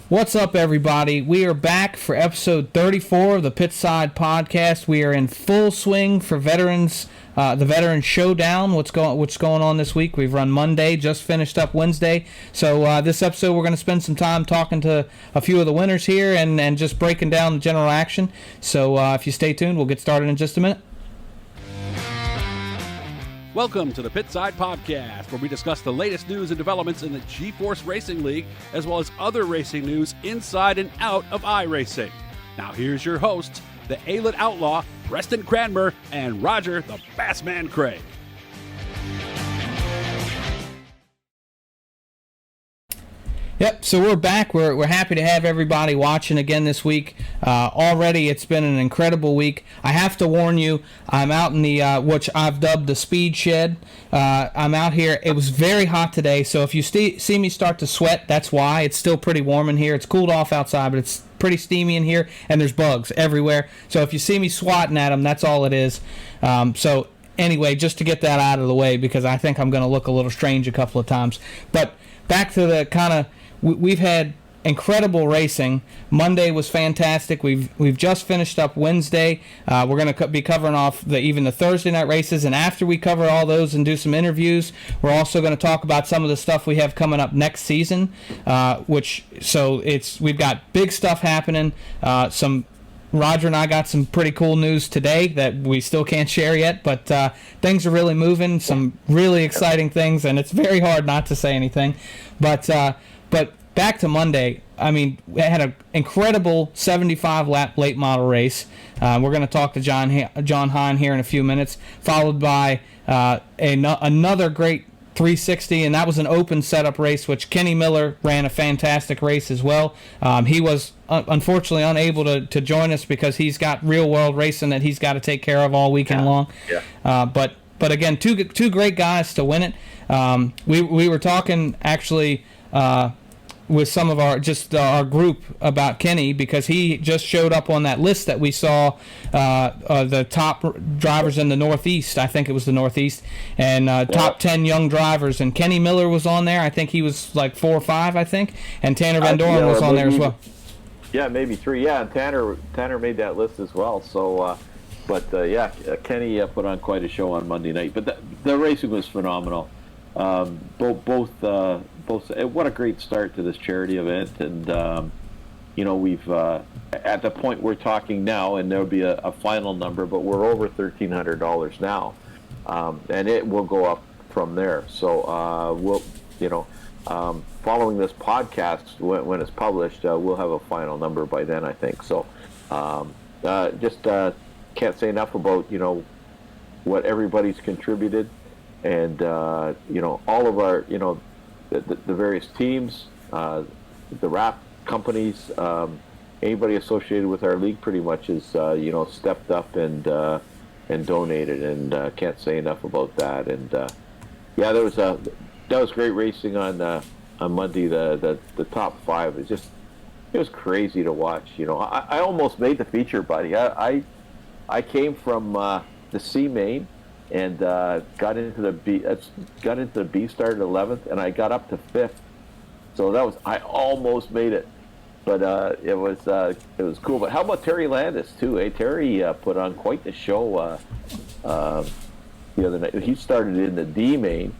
What's up, everybody? We are back for episode 34 of the Pitside Podcast. We are in full swing for Veterans, the Veterans Showdown. What's going on this week? We've run Monday, just finished up Wednesday. So this episode, we're going to spend some time talking to a few of the winners here and just breaking down the general action. So if you stay tuned, we'll get started in just a minute. Welcome to the Pitside Podcast, where we discuss the latest news and developments in the G-Force Racing League, as well as other racing news inside and out of iRacing. Now here's your hosts, the A-Lit Outlaw, Preston Cranmer, and Roger, the Bassman Craig. Yep, so we're back. We're happy to have everybody watching again this week. Already, it's been an incredible week. I have to warn you, I'm out in the, which I've dubbed the speed shed. I'm out here. It was very hot today, so if you see me start to sweat, that's why. It's still pretty warm in here. It's cooled off outside, but it's pretty steamy in here, and there's bugs everywhere. So if you see me swatting at them, that's all it is. So anyway, just to get that out of the way, because I think I'm going to look a little strange a couple of times. But back to the kind of... We've had incredible racing. Monday was fantastic. We've just finished up Wednesday. We're going to be covering off even the Thursday night races, and after we cover all those and do some interviews, we're also going to talk about some of the stuff we have coming up next season. We've got big stuff happening. Roger and I got some pretty cool news today that we still can't share yet, but things are really moving. Some really exciting things, and it's very hard not to say anything. But back to Monday, I mean, we had an incredible 75-lap late model race. We're going to talk to John Heyn here in a few minutes, followed by another great 360, and that was an open setup race, which Kenny Miller ran a fantastic race as well. He was unfortunately unable to join us because he's got real-world racing that he's got to take care of all weekend long. Yeah. But again, two great guys to win it. We were talking actually with some of our group about Kenny, because he just showed up on that list that we saw, the top drivers in the Northeast. I think it was the Northeast, and top 10 young drivers. And Kenny Miller was on there. I think he was like 4 or 5, I think. And Tanner Van Doren was on there as well. Yeah, maybe 3. Yeah, and Tanner made that list as well. So, Kenny put on quite a show on Monday night. But the racing was phenomenal. Both what a great start to this charity event, and we've at the point we're talking now, and there'll be a final number, but we're over $1,300 now, and it will go up from there. So following this podcast, when it's published, we'll have a final number by then, I think. So can't say enough about what everybody's contributed. And all of our the various teams, the wrap companies, anybody associated with our league pretty much is stepped up and donated, and can't say enough about that. And that was great racing on Monday. The top 5 it was crazy to watch. I almost made the feature, buddy. I came from the C main. And got into the B, started 11th, and I got up to 5th. So I almost made it, but it was cool. But how about Terry Landis too? Terry put on quite the show the other night. He started in the D main,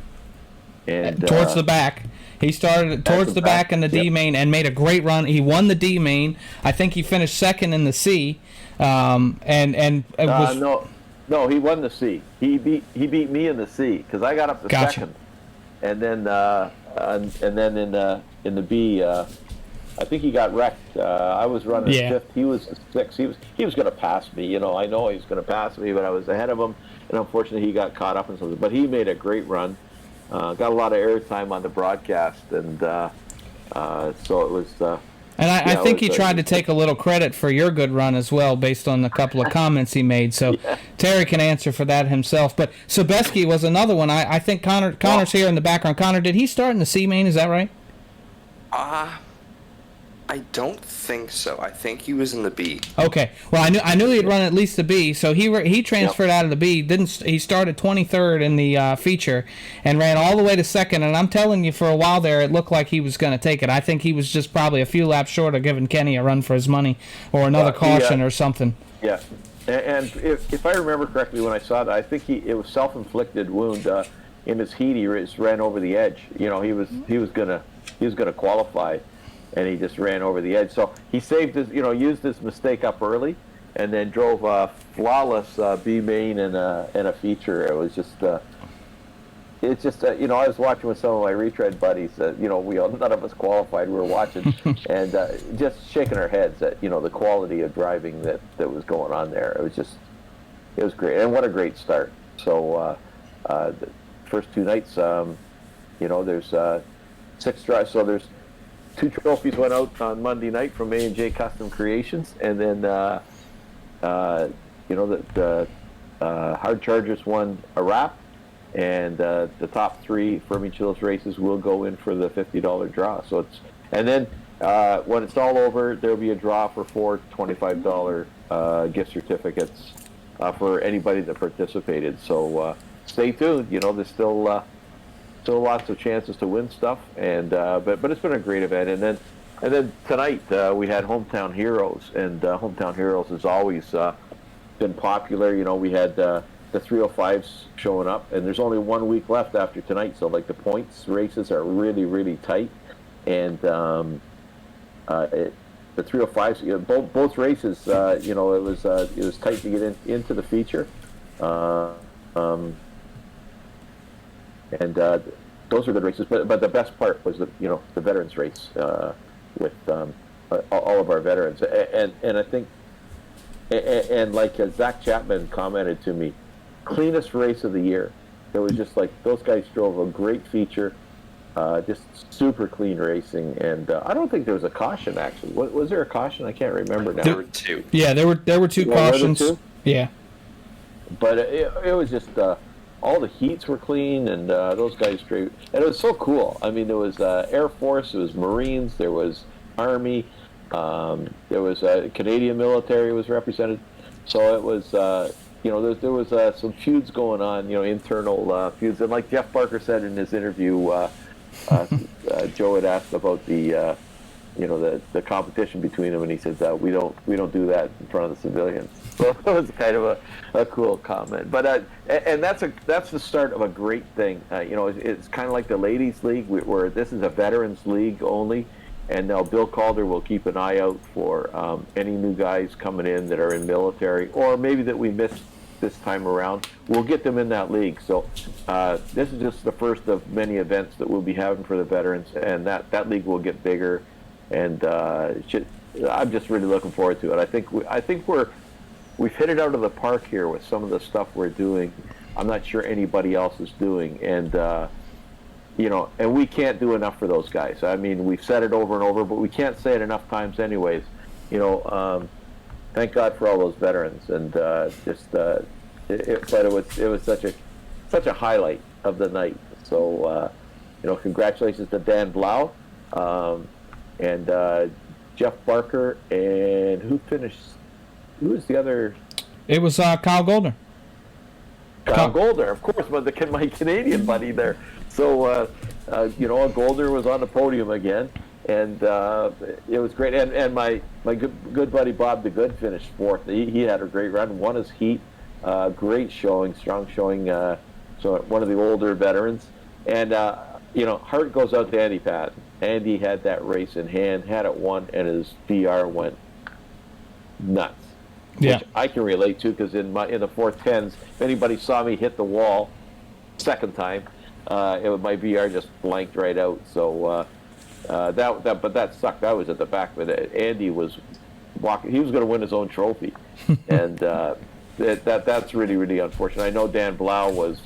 and towards the back. He started towards the back in the D main and made a great run. He won the D main. I think he finished second in the C, and it was. No, he won the C. He beat me in the C because I got up to second, and then in the B, I think he got wrecked. I was running 5th. He was 6th. He was going to pass me. I know he was going to pass me, but I was ahead of him, and unfortunately he got caught up in something. But he made a great run. Got a lot of airtime on the broadcast, and so it was. And I think he tried to take a little credit for your good run as well, based on the couple of comments he made. So Terry can answer for that himself. But Sebastian was another one. I think Connor's here in the background. Connor, did he start in the C main? Is that right? I don't think so. I think he was in the B. Okay. Well, I knew he'd run at least the B. So he transferred out of the B. He started 23rd in the feature and ran all the way to second. And I'm telling you, for a while there, it looked like he was going to take it. I think he was just probably a few laps short of giving Kenny a run for his money or another caution or something. Yeah. And if I remember correctly, when I saw that, I think it was self-inflicted wound in his heat. He just ran over the edge. You know, he was gonna qualify. And he just ran over the edge. So he saved used his mistake up early, and then drove a flawless B main and a feature. It was just, I was watching with some of my retread buddies. None of us qualified. We were watching and just shaking our heads at the quality of driving that was going on there. It was great, and what a great start. So the first two nights, there's 6 drives. So there's 2 trophies went out on Monday night from A&J Custom Creations, and then the Hard Chargers won a wrap, and the top 3 from each of those races will go in for the $50 draw. So then when it's all over, there'll be a draw for 4 $25 gift certificates for anybody that participated. So stay tuned. There's still lots of chances to win stuff, and but it's been a great event. And then tonight we had Hometown Heroes, and Hometown Heroes has always been popular. We had the 305s showing up, and there's only 1 week left after tonight, so the points races are really, really tight, and the 305s, both races, it was tight to get into the feature. And those were good races, but the best part was the veterans race with all of our veterans, and I think, and like Zach Chapman commented to me, cleanest race of the year. It was just those guys drove a great feature, just super clean racing, and I don't think there was a caution actually. Was there a caution? I can't remember now. There were 2. Yeah, there were 2 cautions. Yeah, but it was just. All the heats were clean, and those guys drove, and it was so cool. I mean, there was Air Force, there was Marines, there was Army, there was Canadian military was represented. So it was, there was some feuds going on, internal feuds. And like Jeff Barker said in his interview, Joe had asked about the competition between them, and he said we don't do that in front of the civilians. So it was kind of a cool comment. But and that's the start of a great thing. It's kind of like the ladies' league, where this is a veterans league only, and now Bill Calder will keep an eye out for any new guys coming in that are in military, or maybe that we missed this time around. We'll get them in that league. So this is just the first of many events that we'll be having for the veterans, and that league will get bigger. And I'm just really looking forward to it. I think we've hit it out of the park here with some of the stuff we're doing. I'm not sure anybody else is doing, and and we can't do enough for those guys. I mean, we've said it over and over, but we can't say it enough times, anyways. Thank God for all those veterans, and but it was such a highlight of the night. So congratulations to Dan Blough. And Jeff Barker, and who was the other? it was Kyle Goldner. Kyle Goldner, of course, but my Canadian buddy there. So, Goldner was on the podium again, and it was great. And my good buddy Bob the Good finished 4th. He had a great run, won his heat, great showing, strong showing. So one of the older veterans, and heart goes out to Andy Patton. Andy had that race in hand, had it won, and his VR went nuts. Yeah. Which I can relate to, because in the 410s, if anybody saw me hit the wall second time, my VR just blanked right out. So but that sucked. I was at the back of it. Andy was walking. He was going to win his own trophy, and that's really, really unfortunate. I know Dan Blough was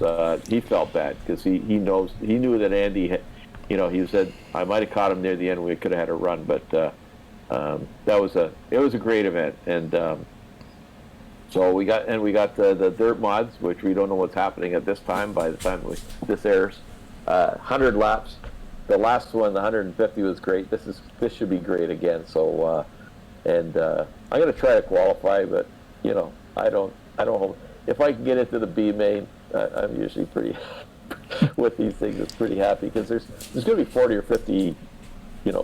he felt bad because he knew that Andy had. He said I might have caught him near the end. We could have had a run, but it was a great event, and so we got the dirt mods, which we don't know what's happening at this time. By the time this airs, 100 laps, the last one, the 150, was great. This should be great again. So, I'm going to try to qualify, but I don't hope, if I can get into the B main, I'm usually pretty with these things. It's pretty happy because there's going to be 40 or 50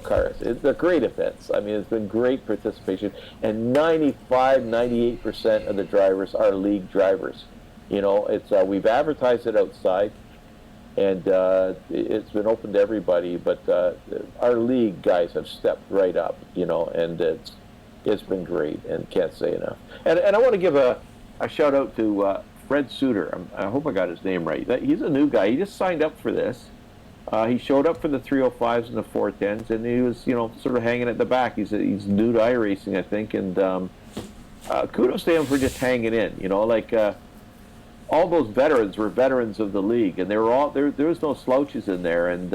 cars. They're great events. I mean, it's been great participation, and 98% of the drivers are league drivers. It's we've advertised it outside, and it's been open to everybody. But our league guys have stepped right up, and it's been great, and can't say enough. And I want to give a shout out to Fred Suter. I hope I got his name right. He's a new guy. He just signed up for this. He showed up for the 305s and the 410s, and he was, sort of hanging at the back. He's new to iRacing, I think, and kudos to him for just hanging in. All those veterans were veterans of the league, and they were all there. There was no slouches in there, and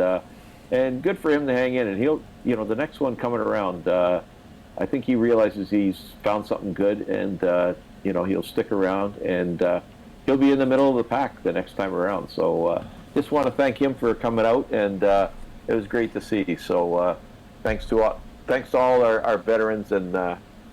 good for him to hang in. And he'll, the next one coming around, I think he realizes he's found something good, and he'll stick around, and he'll be in the middle of the pack the next time around. So. Just want to thank him for coming out, and it was great to see. So thanks to all our veterans, and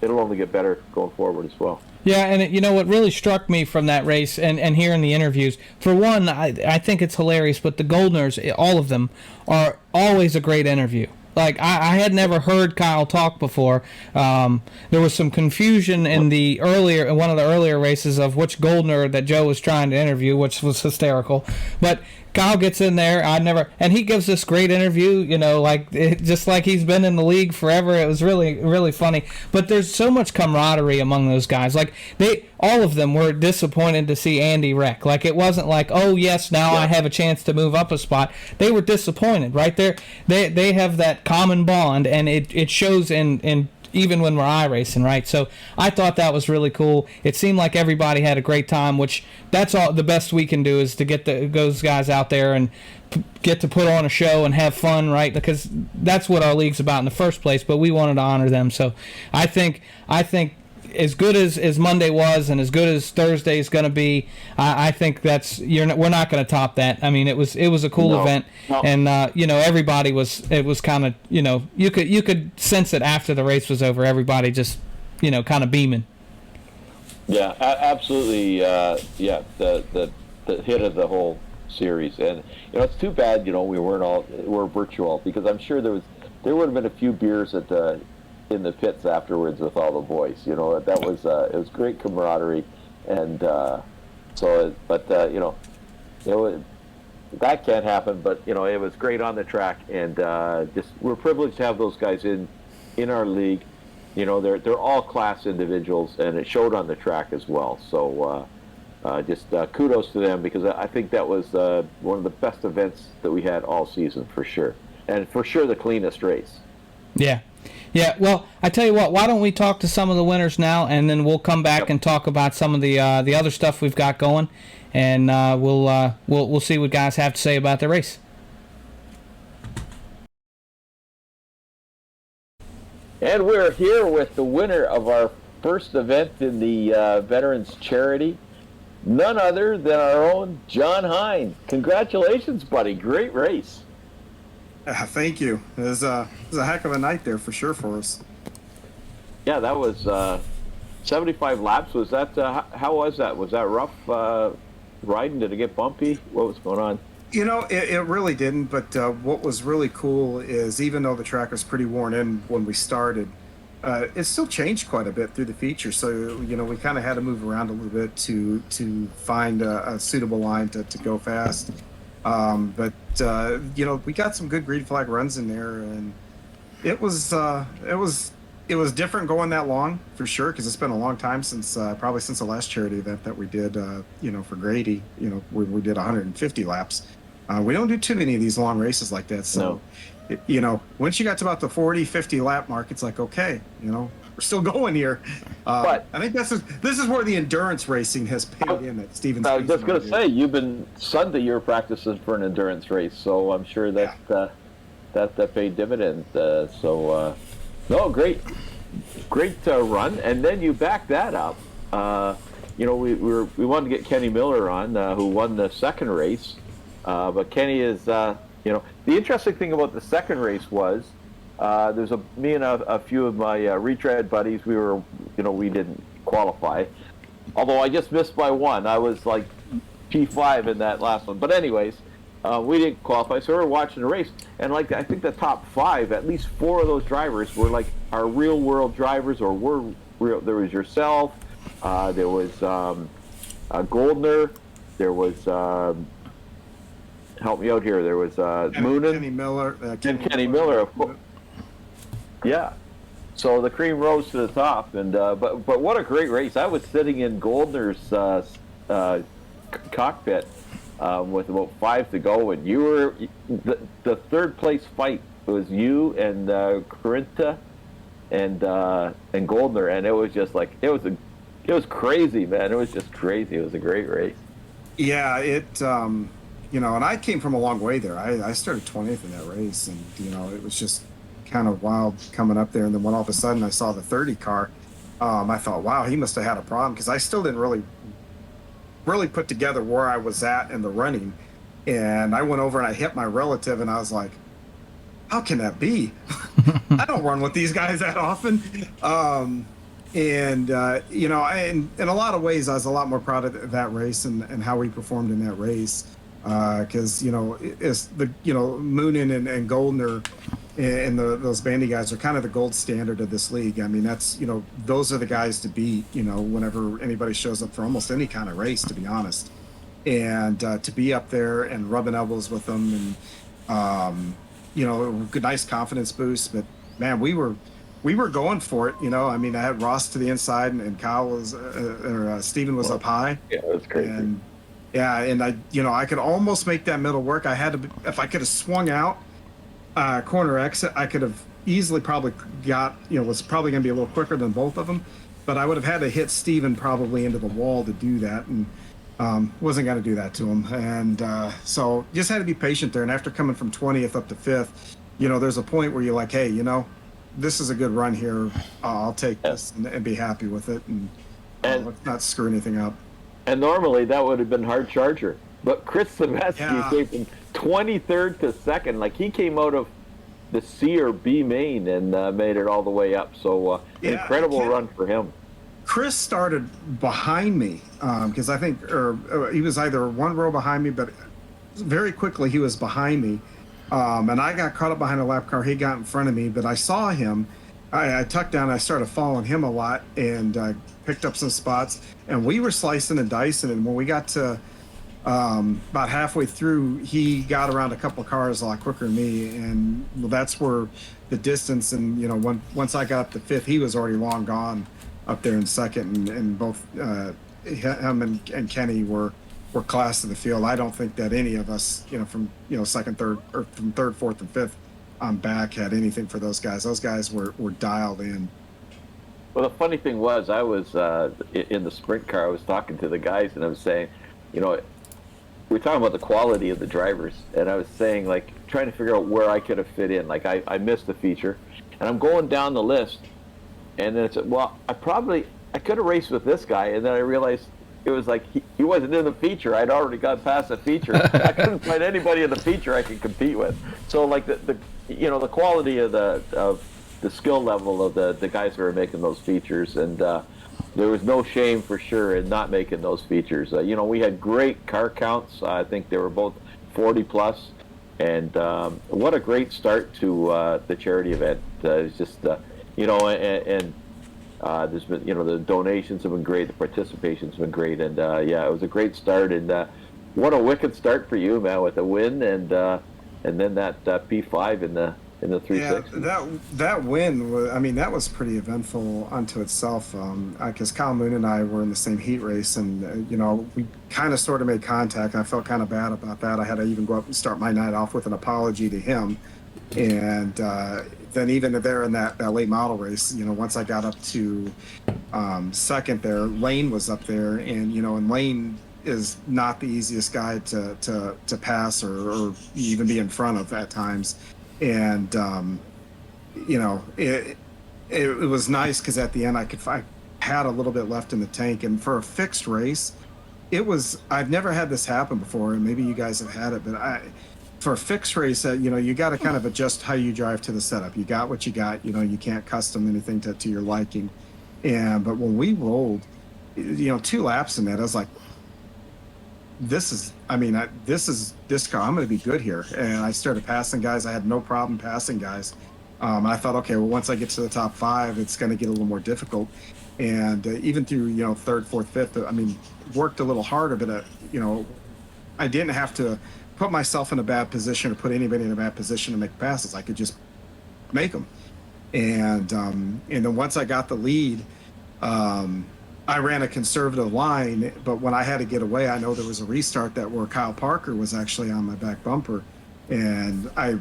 it'll only get better going forward as well. Yeah, and what really struck me from that race and hearing the interviews, for one, I think it's hilarious, but the Goldners, all of them, are always a great interview. Like, I had never heard Kyle talk before. There was some confusion in one of the earlier races of which Goldner that Joe was trying to interview, which was hysterical. But Kyle gets in there, and he gives this great interview, just like he's been in the league forever. It was really, really funny. But there's so much camaraderie among those guys. Like, all of them were disappointed to see Andy wreck. Like, it wasn't like, oh yes, now I have a chance to move up a spot. They were disappointed, right? They have that common bond, and it shows in even when we're iRacing, right? So I thought that was really cool. It seemed like everybody had a great time, which that's all the best we can do is to get those guys out there and get to put on a show and have fun, right? Because that's what our league's about in the first place, but we wanted to honor them. So I think as good as Monday was and as good as Thursday is going to be, I think we're not going to top that. I mean, it was a cool event, and everybody it was kind of you could sense it after the race was over. Everybody just kind of beaming. Yeah, absolutely. The hit of the whole series, and it's too bad we're virtual, because I'm sure there would have been a few beers in the pits afterwards with all the boys. That was it was great camaraderie, and that can't happen, but it was great on the track, and just we're privileged to have those guys in our league. They're all class individuals, and it showed on the track as well. So just kudos to them, because I think that was one of the best events that we had all season, for sure, and for sure the cleanest race. Yeah, well, I tell you what, why don't we talk to some of the winners now, and then we'll come back and talk about some of the other stuff we've got going, and we'll see what guys have to say about the race. And we're here with the winner of our first event in the Veterans Charity, none other than our own John Heyn. Congratulations, buddy. Great race. Thank you. It was a heck of a night there for sure for us. Yeah, that was 75 laps. Was that how was that? Was that rough riding? Did it get bumpy? What was going on? It really didn't. But what was really cool is, even though the track was pretty worn in when we started, it still changed quite a bit through the feature. So we kind of had to move around a little bit to find a suitable line to go fast. But we got some good green flag runs in there, and it was different going that long, for sure, because it's been a long time since probably since the last charity event that we did for Grady, we did 150 laps. We don't do too many of these long races like that, so once you got to about the 40-50 lap mark, it's like, okay, we're still going here. But I think this is where the endurance racing has paid in at Stevens. I was just going to say, you've been Sunday you're practicing for an endurance race, so I'm sure that that paid dividends. Great run, and then you back that up. We wanted to get Kenny Miller on, who won the second race, but Kenny is The interesting thing about the second race was there's me and a few of my retread buddies. We didn't qualify, although I just missed by one. I was like P5 in that last one. But anyways, we didn't qualify, so we were watching the race, and like I think the top 5, at least 4 of those drivers were like our real world drivers, or were real. There was yourself, there was Goldner, there was help me out here. There was Moonen, Kenny Miller, of course. Yeah. So the cream rose to the top, and but what a great race! I was sitting in Goldner's cockpit with about 5 to go, and you were the third place fight. It was you and Corinta and Goldner, and it was just like it was crazy, man. It was just crazy. It was a great race. Yeah, and I came from a long way there. I started 20th in that race, and it was just kind of wild coming up there. And then when all of a sudden I saw the 30 car, I thought, wow, he must have had a problem, because I still didn't really put together where I was at in the running. And I went over and I hit my relative, and I was like, how can that be? I don't run with these guys that often. In a lot of ways, I was a lot more proud of that race and how we performed in that race. Because it's the Moonen and Goldner and those bandy guys are kind of the gold standard of this league. I mean, that's those are the guys to beat whenever anybody shows up for almost any kind of race, to be honest. And to be up there and rubbing elbows with them, and good, nice confidence boost. But man, we were going for it. I mean, I had Ross to the inside, and Kyle was Steven was up high. Yeah, that's crazy. And I could almost make that middle work. I had to, if I could have swung out corner exit, I could have easily probably got, was probably going to be a little quicker than both of them, but I would have had to hit Steven probably into the wall to do that, and wasn't going to do that to him. And so just had to be patient there. And after coming from 20th up to 5th, there's a point where you're like, hey, this is a good run here. I'll take this and be happy with it, and let's not screw anything up. And normally that would have been hard charger, but Chris Sebastian came from 23rd to 2nd. Like, he came out of the C or B main and made it all the way up. So incredible run for him. Chris started behind me because I think he was either one row behind me, but very quickly he was behind me. And I got caught up behind a lap car. He got in front of me, but I saw him. I tucked down. I started following him a lot, and picked up some spots. And we were slicing and dicing. And when we got to about halfway through, he got around a couple of cars a lot quicker than me. And that's where the distance. And once I got up to 5th, he was already long gone up there in 2nd. And both him and Kenny were class of the field. I don't think that any of us, from 2nd, 3rd, or from 3rd, 4th, and 5th on back had anything for those guys. Those guys were dialed in. Well, the funny thing was, I was in the sprint car. I was talking to the guys, and I was saying, we were talking about the quality of the drivers, and I was saying, like, trying to figure out where I could have fit in. Like, I missed the feature, and I'm going down the list, and then it's, well, I could have raced with this guy, and then I realized it was like he wasn't in the feature. I'd already got past the feature. I couldn't find anybody in the feature I could compete with. So, like, the quality of the skill level of the guys who were making those features, and there was no shame for sure in not making those features. We had great car counts. I think they were both 40 plus, and what a great start to the charity event. It's just there's been, the donations have been great, the participation's been great, and it was a great start, and what a wicked start for you, man, with a win, and then that P5 in the 360. Yeah, that win was, that was pretty eventful unto itself, because Kyle Moon and I were in the same heat race, and we kind of sort of made contact. I felt kind of bad about that. I had to even go up and start my night off with an apology to him, and then even there in that late model race, once I got up to 2nd there, Lane was up there, and Lane is not the easiest guy to pass or even be in front of at times. And it was nice because at the end I had a little bit left in the tank, and for a fixed race, I've never had this happen before, and maybe you guys have had it, but for a fixed race, you got to kind of adjust how you drive to the setup. You got what you got. You can't custom anything to your liking. But when we rolled, 2 laps in that, I was like, this car, I'm going to be good here. And I started passing guys. I had no problem passing guys. I thought, okay, well, once I get to the top 5, it's going to get a little more difficult. And even through, 3rd, 4th, 5th, worked a little harder, but, I didn't have to put myself in a bad position or put anybody in a bad position to make passes. I could just make them. And then once I got the lead, I ran a conservative line, but when I had to get away, I know there was a restart where Kyle Parker was actually on my back bumper, and I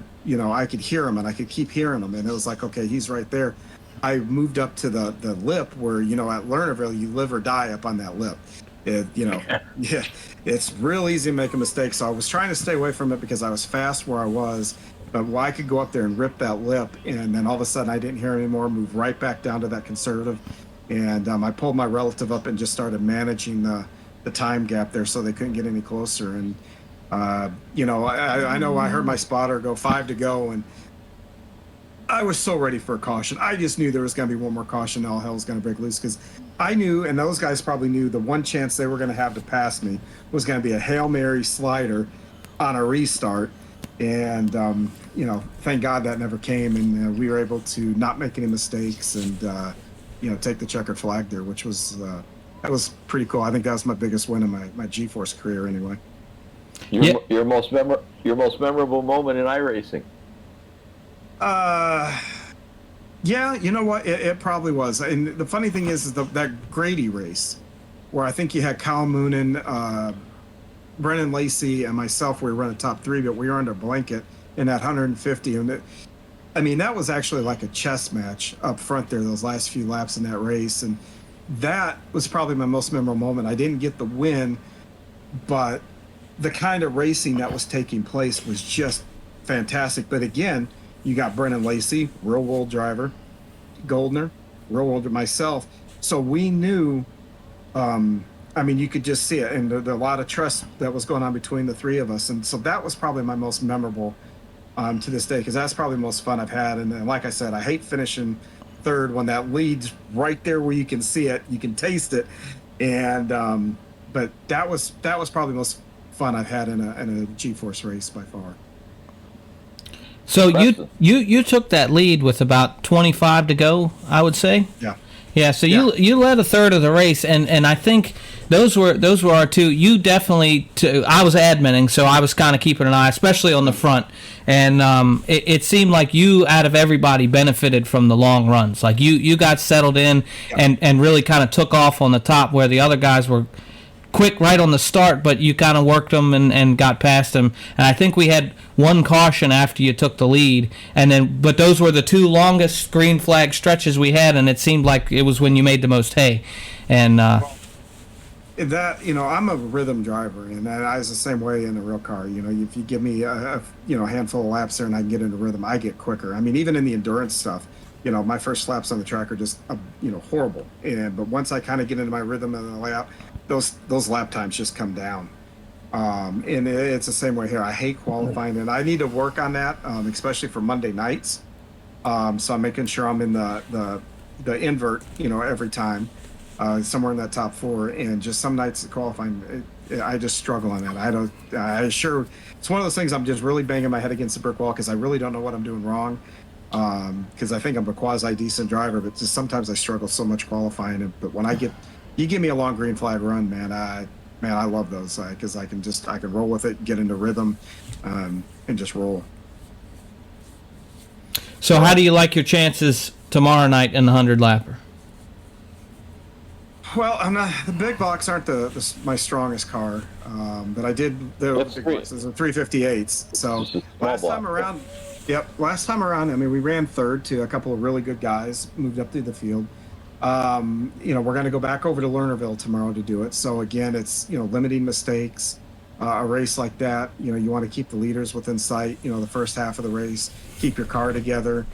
could hear him and I could keep hearing him, and it was like, okay, he's right there. I moved up to the lip where, at Lernerville, you live or die up on that lip. Yeah, it's real easy to make a mistake. So I was trying to stay away from it because I was fast where I was, but I could go up there and rip that lip, and then all of a sudden I didn't hear anymore, move right back down to that conservative. And I pulled my relative up and just started managing the time gap there so they couldn't get any closer. And, I know I heard my spotter go 5 to go, and I was so ready for a caution. I just knew there was going to be one more caution. All hell was going to break loose because I knew, and those guys probably knew, the one chance they were going to have to pass me was going to be a Hail Mary slider on a restart. And, thank God that never came, and we were able to not make any mistakes and, take the checkered flag there, which was that was pretty cool. I think that was my biggest win in my G-Force career, anyway. Your most memorable moment in iRacing? Yeah, you know what? It probably was. And the funny thing is that Grady race, where I think you had Kyle Moonen, Brennan Lacey, and myself. We were running top 3, but we were under blanket in that 150, and that was actually like a chess match up front there, those last few laps in that race. And that was probably my most memorable moment. I didn't get the win, but the kind of racing that was taking place was just fantastic. But again, you got Brennan Lacey, real world driver, Goldner, real world, myself. So we knew, you could just see it. And there a lot of trust that was going on between the 3 of us. And so that was probably my most memorable to this day, because that's probably the most fun I've had. And like I said, I hate finishing 3rd when that lead's right there where you can see it, you can taste it. And but that was probably the most fun I've had in a G-Force race by far. So you took that lead with about 25 to go, I would say. Yeah. So you led a third of the race, and I think those were our 2. You definitely. I was adminning, so I was kind of keeping an eye, especially on the front. And it seemed like you, out of everybody, benefited from the long runs. Like you got settled in and really kind of took off on the top, where the other guys were quick right on the start, but you kind of worked them and got past them. And I think we had one caution after you took the lead, but those were the 2 longest green flag stretches we had, and it seemed like it was when you made the most hay. And I'm a rhythm driver, and I was the same way in a real car. If you give me a handful of laps there and I can get into rhythm, I get quicker. Even in the endurance stuff, my first laps on the track are just horrible. But once I kind of get into my rhythm and the layout, those lap times just come down. And it's the same way here. I hate qualifying, and I need to work on that, especially for Monday nights. So I'm making sure I'm in the invert, every time, somewhere in that top 4. And just some nights qualifying, I just struggle on that. It's one of those things I'm just really banging my head against the brick wall because I really don't know what I'm doing wrong. Because I think I'm a quasi decent driver, but just sometimes I struggle so much qualifying. But when you give me a long green flag run, man, I love those because I can roll with it, get into rhythm, and just roll. So how do you like your chances tomorrow night in the 100-lapper? Well, the big blocks aren't my strongest car, but I did the big blocks. Those are 358s. So last time around, we ran 3rd to a couple of really good guys, moved up through the field. We're going to go back over to Lernerville tomorrow to do it. So again, it's, limiting mistakes, a race like that. You want to keep the leaders within sight, the first half of the race, keep your car together,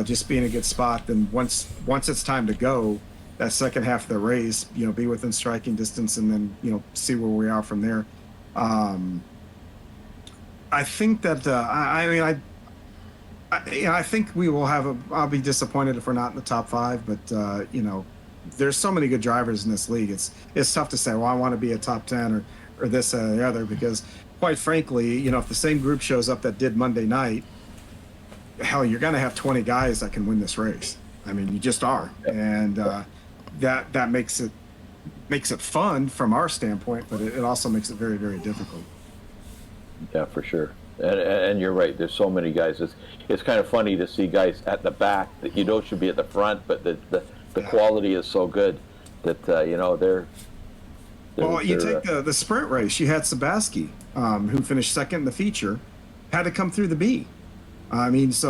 just be in a good spot. Then once it's time to go, that second half of the race, be within striking distance, and then, see where we are from there. I think that I think we will have I'll be disappointed if we're not in the top 5, but there's so many good drivers in this league. It's tough to say, well, I want to be a top 10 or this or the other, because quite frankly, if the same group shows up that did Monday night, hell, you're going to have 20 guys that can win this race. I mean, you just are. And that makes it fun from our standpoint, but it also makes it very, very difficult. Yeah, for sure. And you're right. There's so many guys. It's kind of funny to see guys at the back that you know should be at the front, but the quality is so good that they're. Well, you take the sprint race. You had Sebastian, who finished second in the feature, had to come through the B. These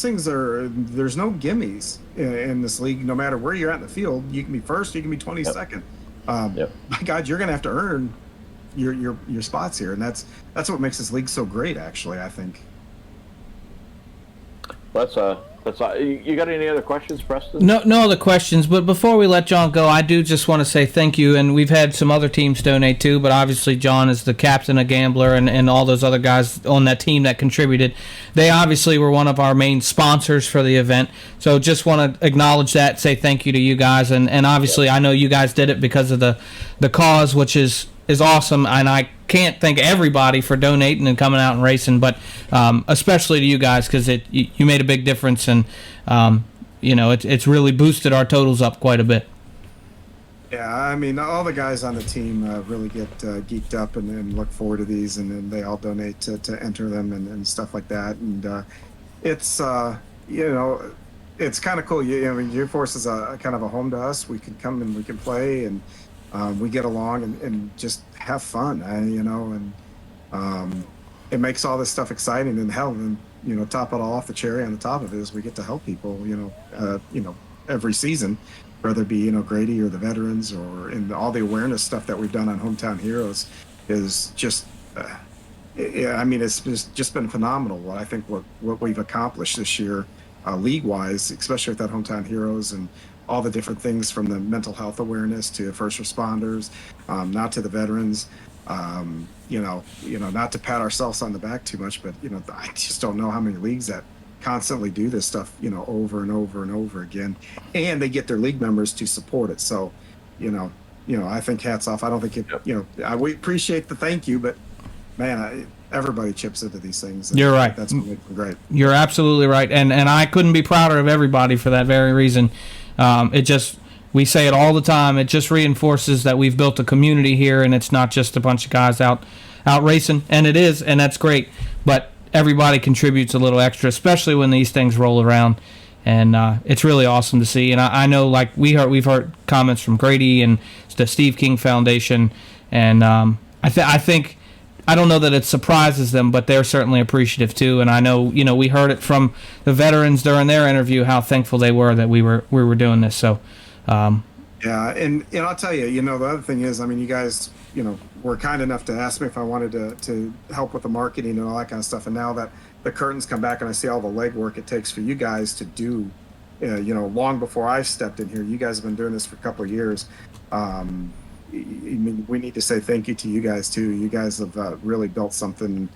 things there's no gimmies in this league. No matter where you're at in the field, you can be first, you can be 22nd. My God, you're going to have to earn your spots here, and that's what makes this league so great. Actually, I think. That's you got any other questions, Preston? No other questions. But before we let John go, I do just want to say thank you. And we've had some other teams donate too, but obviously John is the captain of Gambler, and all those other guys on that team that contributed. They obviously were one of our main sponsors for the event. So just want to acknowledge that, say thank you to you guys. And obviously I know you guys did it because of the cause, which is awesome, and I can't thank everybody for donating and coming out and racing, but especially to you guys, because you made a big difference, and it's really boosted our totals up quite a bit. Yeah, I mean, all the guys on the team really get geeked up and look forward to these, and then they all donate to enter them and stuff like that, and it's kind of cool. G-Force is a kind of a home to us. We can come and we can play, and we get along and just have fun, and it makes all this stuff exciting. And hell, and top it all off, the cherry on the top of it is we get to help people, every season, whether it be Grady or the veterans, or in all the awareness stuff that we've done on Hometown Heroes is just it's just been phenomenal. I think what we've accomplished this year, league wise, especially with that Hometown Heroes and all the different things, from the mental health awareness to first responders, not to the veterans, not to pat ourselves on the back too much, but I just don't know how many leagues that constantly do this stuff, over and over and over again, and they get their league members to support it. So, I think hats off. I don't think we appreciate the thank you, but man, everybody chips into these things. You're right. That's what makes them great. You're absolutely right, and I couldn't be prouder of everybody for that very reason. We say it all the time. It just reinforces that we've built a community here, and it's not just a bunch of guys out racing, and it is, and that's great. But everybody contributes a little extra, especially when these things roll around, and it's really awesome to see. And I know, like we've heard comments from Grady and the Steve King Foundation, and I think. I don't know that it surprises them, but they're certainly appreciative too. And I know, we heard it from the veterans during their interview how thankful they were that we were doing this. So, yeah, and I'll tell you, the other thing is, you guys, were kind enough to ask me if I wanted to help with the marketing and all that kind of stuff. And now that the curtains come back and I see all the legwork it takes for you guys to do, long before I stepped in here, you guys have been doing this for a couple of years. We need to say thank you to you guys too. You guys have really built something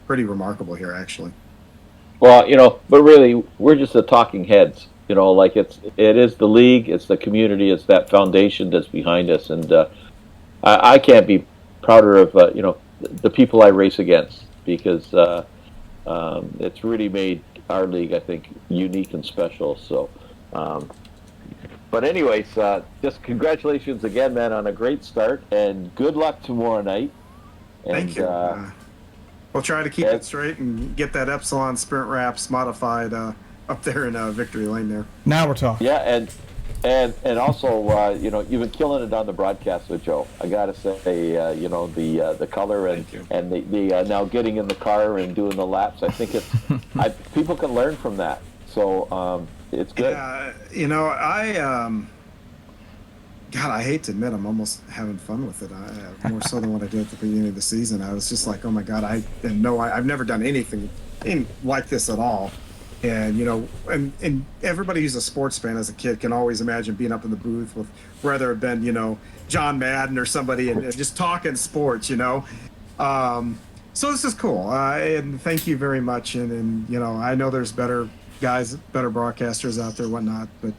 pretty remarkable here, actually. Well, but really, we're just the talking heads. It is the league, it's the community, it's that foundation that's behind us, and I can't be prouder of the people I race against, because it's really made our league, I think, unique and special. So. But anyways, just congratulations again, man, on a great start, and good luck tomorrow night. Thank you. We'll try to keep it straight and get that Epsilon Sprint Wraps modified up there in Victory Lane there. Now we're talking. Yeah, and also, you've been killing it on the broadcast with Joe. I gotta say, the color and the now getting in the car and doing the laps. I think people can learn from that. So. It's good. I hate to admit, I'm almost having fun with it. More so than what I did at the beginning of the season. I was just like, oh my God, I've never done anything like this at all. And, and everybody who's a sports fan as a kid can always imagine being up in the booth with, whether it been, John Madden or somebody and just talking sports, So this is cool, and thank you very much. And you know, I know there's better guys, better broadcasters out there, whatnot, but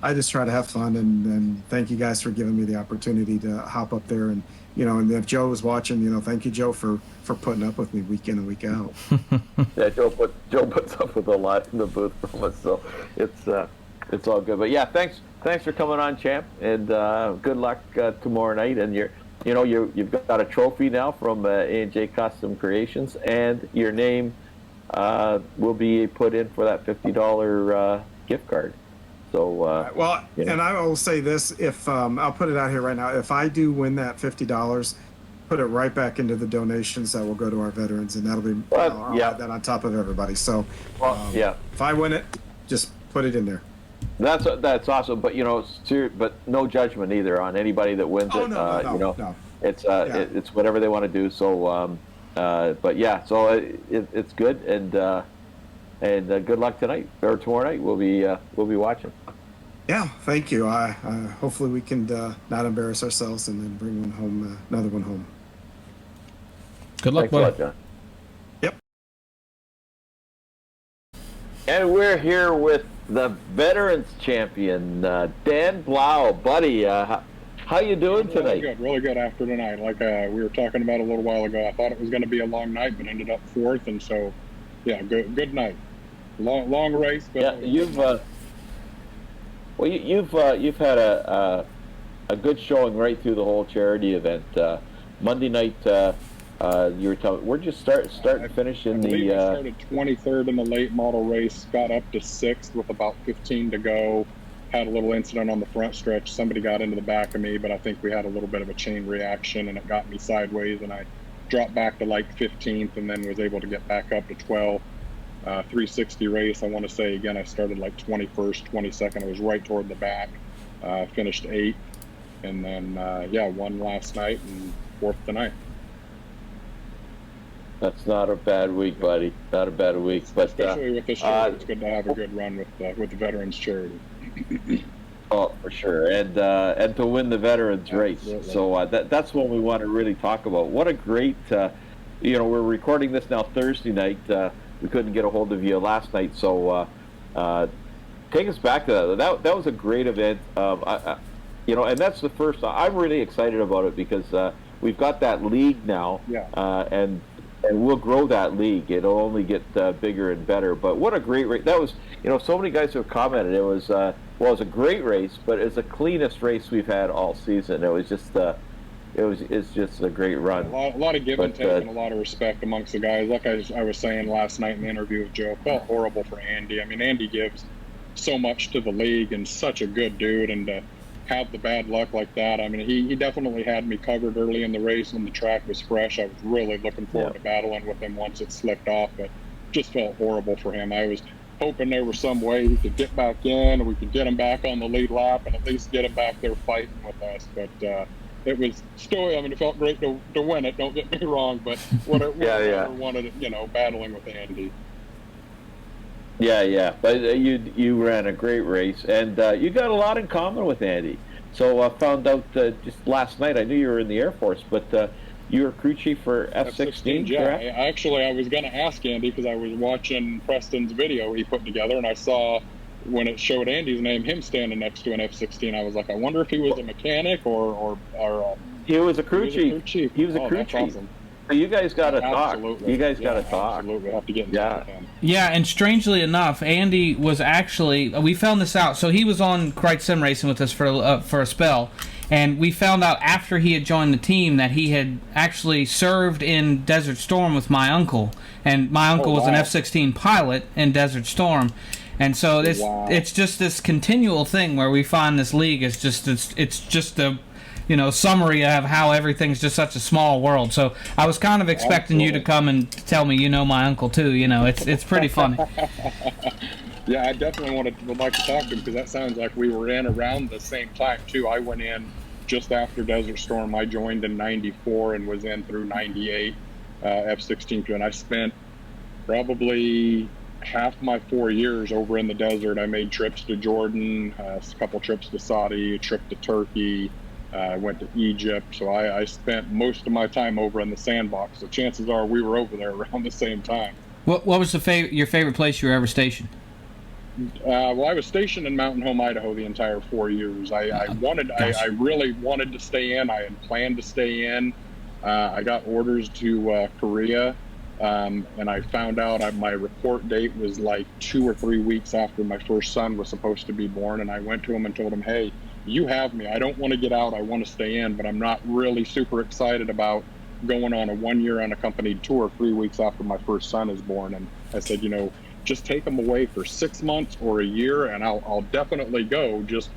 I just try to have fun. And thank you guys for giving me the opportunity to hop up there. And you know, and if Joe was watching, you know, thank you, Joe, for putting up with me week in and week out. Yeah, Joe puts up with a lot in the booth from us, so it's all good. But yeah, thanks for coming on, champ, and good luck tomorrow night. And you've got a trophy now from A&J Custom Creations, and your name will be put in for that $50 gift card. So well, you know. and I will say this: if I'll put it out here right now, if I do win that $50, put it right back into the donations that will go to our veterans, and that'll be I'll add that on top of everybody. So if I win it, just put it in there. That's awesome, but you know, but no judgment either on anybody that wins it. No. It's whatever they want to do. So, but yeah, so it's good, and good luck tonight or tomorrow night. We'll be watching. Yeah, thank you. I hopefully we can not embarrass ourselves and then bring another one home. Good luck, Thanks a lot, John. Yep. And we're here with the Veterans Champion, Dan Blough. Buddy, how you doing tonight? Really good after tonight. Like we were talking about a little while ago, I thought it was going to be a long night, but ended up fourth, and so yeah, good night. Long race, but yeah, you've had a good showing right through the whole charity event. Monday night, you were telling, where'd you start and finish in I started 23rd in the late model race, got up to 6th with about 15 to go. Had a little incident on the front stretch. Somebody got into the back of me, but I think we had a little bit of a chain reaction, and it got me sideways, and I dropped back to like 15th, and then was able to get back up to 12th. 360 race, I want to say again, I started like 21st, 22nd. I was right toward the back. Finished 8th, and then won last night and 4th tonight. That's not a bad week, buddy. Not a bad week, but especially with this year, it's good to have a good run with the Veterans charity. Oh, for sure, and to win the Veterans race. Absolutely. So that's what we want to really talk about. What a great, we're recording this now Thursday night. We couldn't get a hold of you last night, so take us back to that. That was a great event. And that's the first. I'm really excited about it because we've got that league now, and we'll grow that league. It'll only get bigger and better. But what a great race! That was, so many guys have commented. It was it was a great race, but it's the cleanest race we've had all season. It was just it's just a great run. A lot of give and take and a lot of respect amongst the guys. Like I was saying last night in the interview with Joe, felt horrible for Andy. I mean, Andy gives so much to the league and such a good dude, and to have the bad luck like that, I mean, he definitely had me covered early in the race when the track was fresh. I was really looking forward to battling with him once it slipped off, but just felt horrible for him. I was hoping there was some way he could get back in, and we could get him back on the lead lap and at least get him back there fighting with us, but it was still, I mean, it felt great to win it, don't get me wrong, but what I wanted, battling with Andy. Yeah, but you ran a great race, and you got a lot in common with Andy. So I found out just last night, I knew you were in the Air Force, but you were crew chief for F-16, yeah. correct? I was going to ask Andy because I was watching Preston's video he put together, and I saw when it showed Andy's name, him standing next to an F-16. I was like, I wonder if he was a mechanic or he was a crew chief. He was a crew chief. Awesome. So you guys got to talk. Absolutely. You guys got to talk. Absolutely, have to get in touch with him. Yeah, and strangely enough, Andy was actually, we found this out. So he was on Crite Sim Racing with us for a spell, and we found out after he had joined the team that he had actually served in Desert Storm with my uncle, and my uncle was an F-16 pilot in Desert Storm. And so it's just this continual thing where we find this league is just it's just a summary of how everything's just such a small world. So I was kind of expecting you to come and tell me my uncle too. It's pretty funny. Yeah, I definitely would like to talk to him because that sounds like we were in around the same time too. I went in just after Desert Storm. I joined in '94 and was in through '98 F-16, and I spent probably half my 4 years over in the desert. I made trips to Jordan, a couple trips to Saudi, a trip to Turkey, I went to Egypt, so I spent most of my time over in the sandbox. So chances are we were over there around the same time. What was your favorite place you were ever stationed? Well, I was stationed in Mountain Home, Idaho, the entire 4 years. I really wanted to stay in. I had planned to stay in. I got orders to Korea, and I found out my report date was like 2 or 3 weeks after my first son was supposed to be born. And I went to him and told him, "Hey, you have me. I don't want to get out. I want to stay in, but I'm not really super excited about going on a 1-year unaccompanied tour 3 weeks after my first son is born." And I said, just take them away for 6 months or a year, and I'll definitely go. Just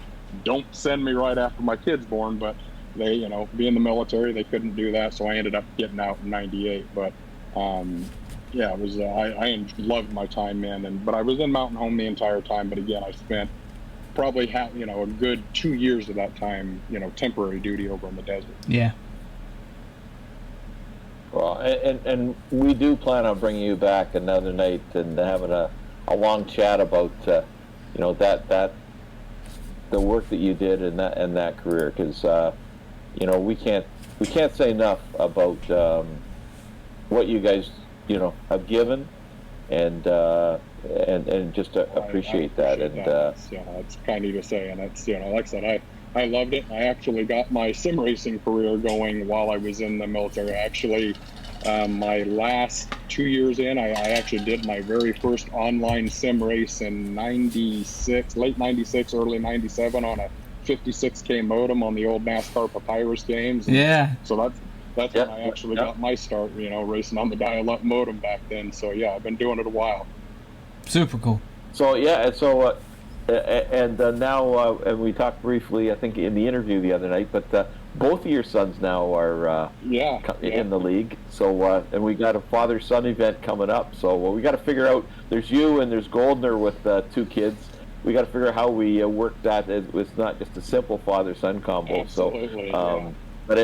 don't send me right after my kid's born. But they, being the military, they couldn't do that, so I ended up getting out in '98. But yeah, it was I loved my time in, but I was in Mountain Home the entire time. But again, I spent probably a good 2 years of that time, temporary duty over in the desert. Yeah. Well, and we do plan on bringing you back another night and having a long chat about that the work that you did in that career, because we can't say enough about what you guys have given, and just appreciate that. And it's kind of you to say, and it's like I said, I loved it. I actually got my sim racing career going while I was in the military. Actually, my last 2 years in, I actually did my very first online sim race in '96, late '96, early '97 on a 56K modem on the old NASCAR Papyrus games. And so that's when I actually got my start, racing on the dial-up modem back then. So yeah, I've been doing it a while. Super cool. So now, and we talked briefly, I think, in the interview the other night, but both of your sons now are in the league. So, and we got a father-son event coming up. So we got to figure out, there's you and there's Goldner with 2 kids. We got to figure out how we work that. It's not just a simple father-son combo. Absolutely, but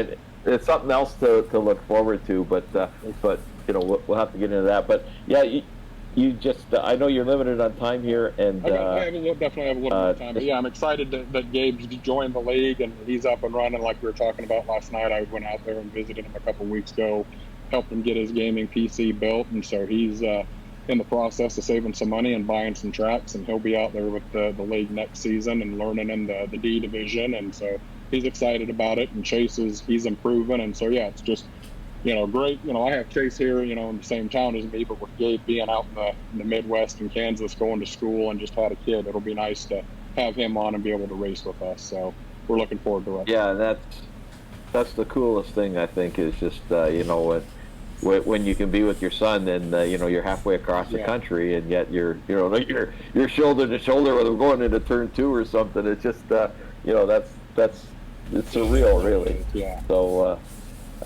it's something else to look forward to. But we'll have to get into that. But yeah, you just, I know you're limited on time here, and I definitely have a little bit of time. But yeah, I'm excited that Gabe's joined the league and he's up and running like we were talking about last night. I went out there and visited him a couple weeks ago, helped him get his gaming PC built, and so he's in the process of saving some money and buying some tracks, and he'll be out there with the league next season and learning in the D division, and so he's excited about it. And Chase he's improving, and so yeah, it's just great. I have Chase here, in the same town as me, but with Gabe being out in the Midwest in Kansas, going to school and just had a kid, it'll be nice to have him on and be able to race with us. So we're looking forward to it. Yeah, that's the coolest thing, I think, is just when you can be with your son and you're halfway across the country, and yet you're shoulder to shoulder with him going into turn 2 or something. It's just it's surreal, really. Yeah. So.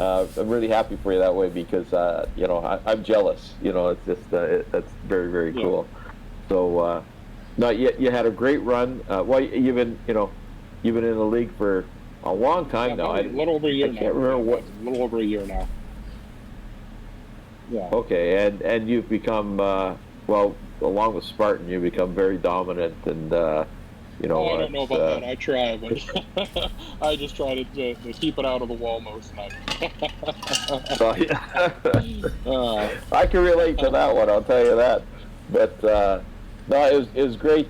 I'm really happy for you that way, because I'm jealous. It's just that's very, very cool. So no, you had a great run. Well, you've been in the league for a long time now. A little over a year now. I can't remember what. A little over a year now. Yeah. Okay, and you've become along with Spartan, you've become very dominant, and I don't know about that. I try, but I just try to keep it out of the wall most nights. I can relate to that one, I'll tell you that. But no, it was great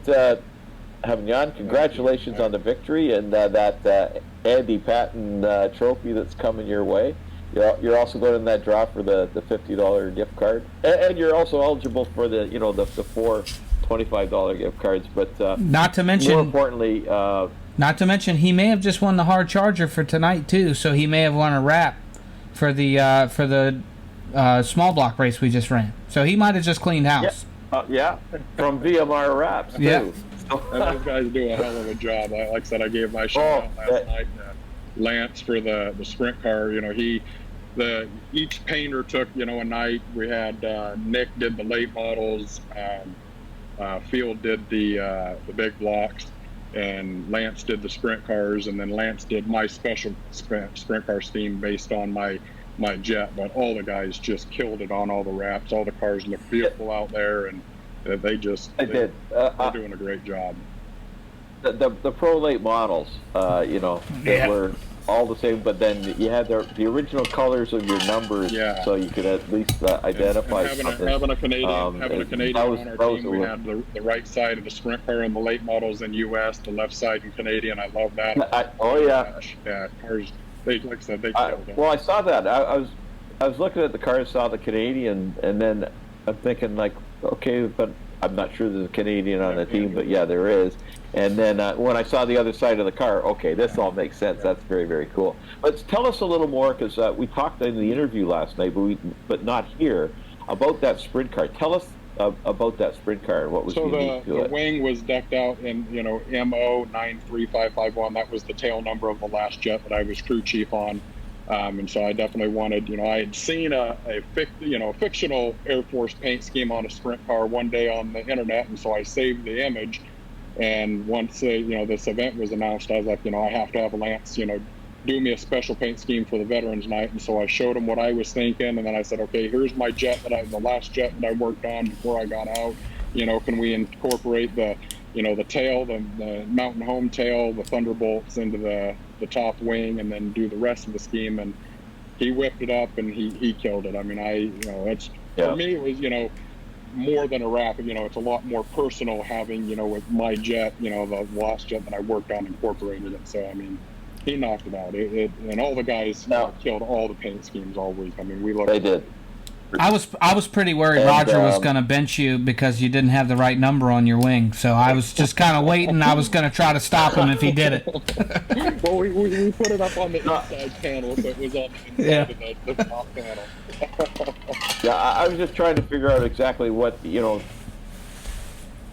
having you on. Congratulations on the victory and that Andy Patton trophy that's coming your way. You're also going in that draw for the $50 gift card, and you're also eligible for the 4 $25 gift cards, but not to mention, more importantly, he may have just won the hard charger for tonight too. So he may have won a wrap for the small block race we just ran. So he might have just cleaned house. Yeah, from VMR wraps too. Yeah, and those guys do a hell of a job. Like I said, I gave my shout out last night to Lance for the sprint car. Each painter took a night. We had Nick did the late models. Field did the big blocks, and Lance did the sprint cars, and then Lance did my special sprint car theme based on my jet. But all the guys just killed it on all the wraps. All the cars look beautiful out there, and they're doing a great job. The prolate models, that were all the same, but then you had the original colors of your numbers, so you could at least identify something. Having a Canadian on our team, we was, had the right side of the sprint car in the late models in U.S., the left side in Canadian. I love that. Yeah, cars. Like I said, they killed it. Well, I saw that. I was looking at the car, saw the Canadian, and then I'm thinking like, okay, but I'm not sure there's a Canadian on the team, but yeah, there is. And then when I saw the other side of the car, okay, this all makes sense. That's very, very cool. But tell us a little more, because we talked in the interview last night, but not here, about that sprint car. Tell us about that sprint car and what was unique to it. So the wing was decked out in, MO 93551. That was the tail number of the last jet that I was crew chief on. And so I definitely wanted, I had seen a fictional Air Force paint scheme on a sprint car one day on the internet, and so I saved the image. And once this event was announced, I was like, I have to have Lance, do me a special paint scheme for the Veterans Night. And so I showed him what I was thinking, and then I said, okay, here's my jet the last jet that I worked on before I got out. Can we incorporate the tail, the mountain home tail, the Thunderbolts into the top wing, and then do the rest of the scheme? And he whipped it up, and he killed it. I mean, for me, it was, more than a wrap. It's a lot more personal having, with my jet, the last jet that I worked on incorporated it. So, I mean, he knocked it out. And all the guys killed all the paint schemes all week. I mean, They did. I was pretty worried Roger was going to bench you because you didn't have the right number on your wing. So I was just kind of waiting. I was going to try to stop him if he did it. Well, we put it up on the inside panel, so it was on the inside of the top panel. I was just trying to figure out exactly what,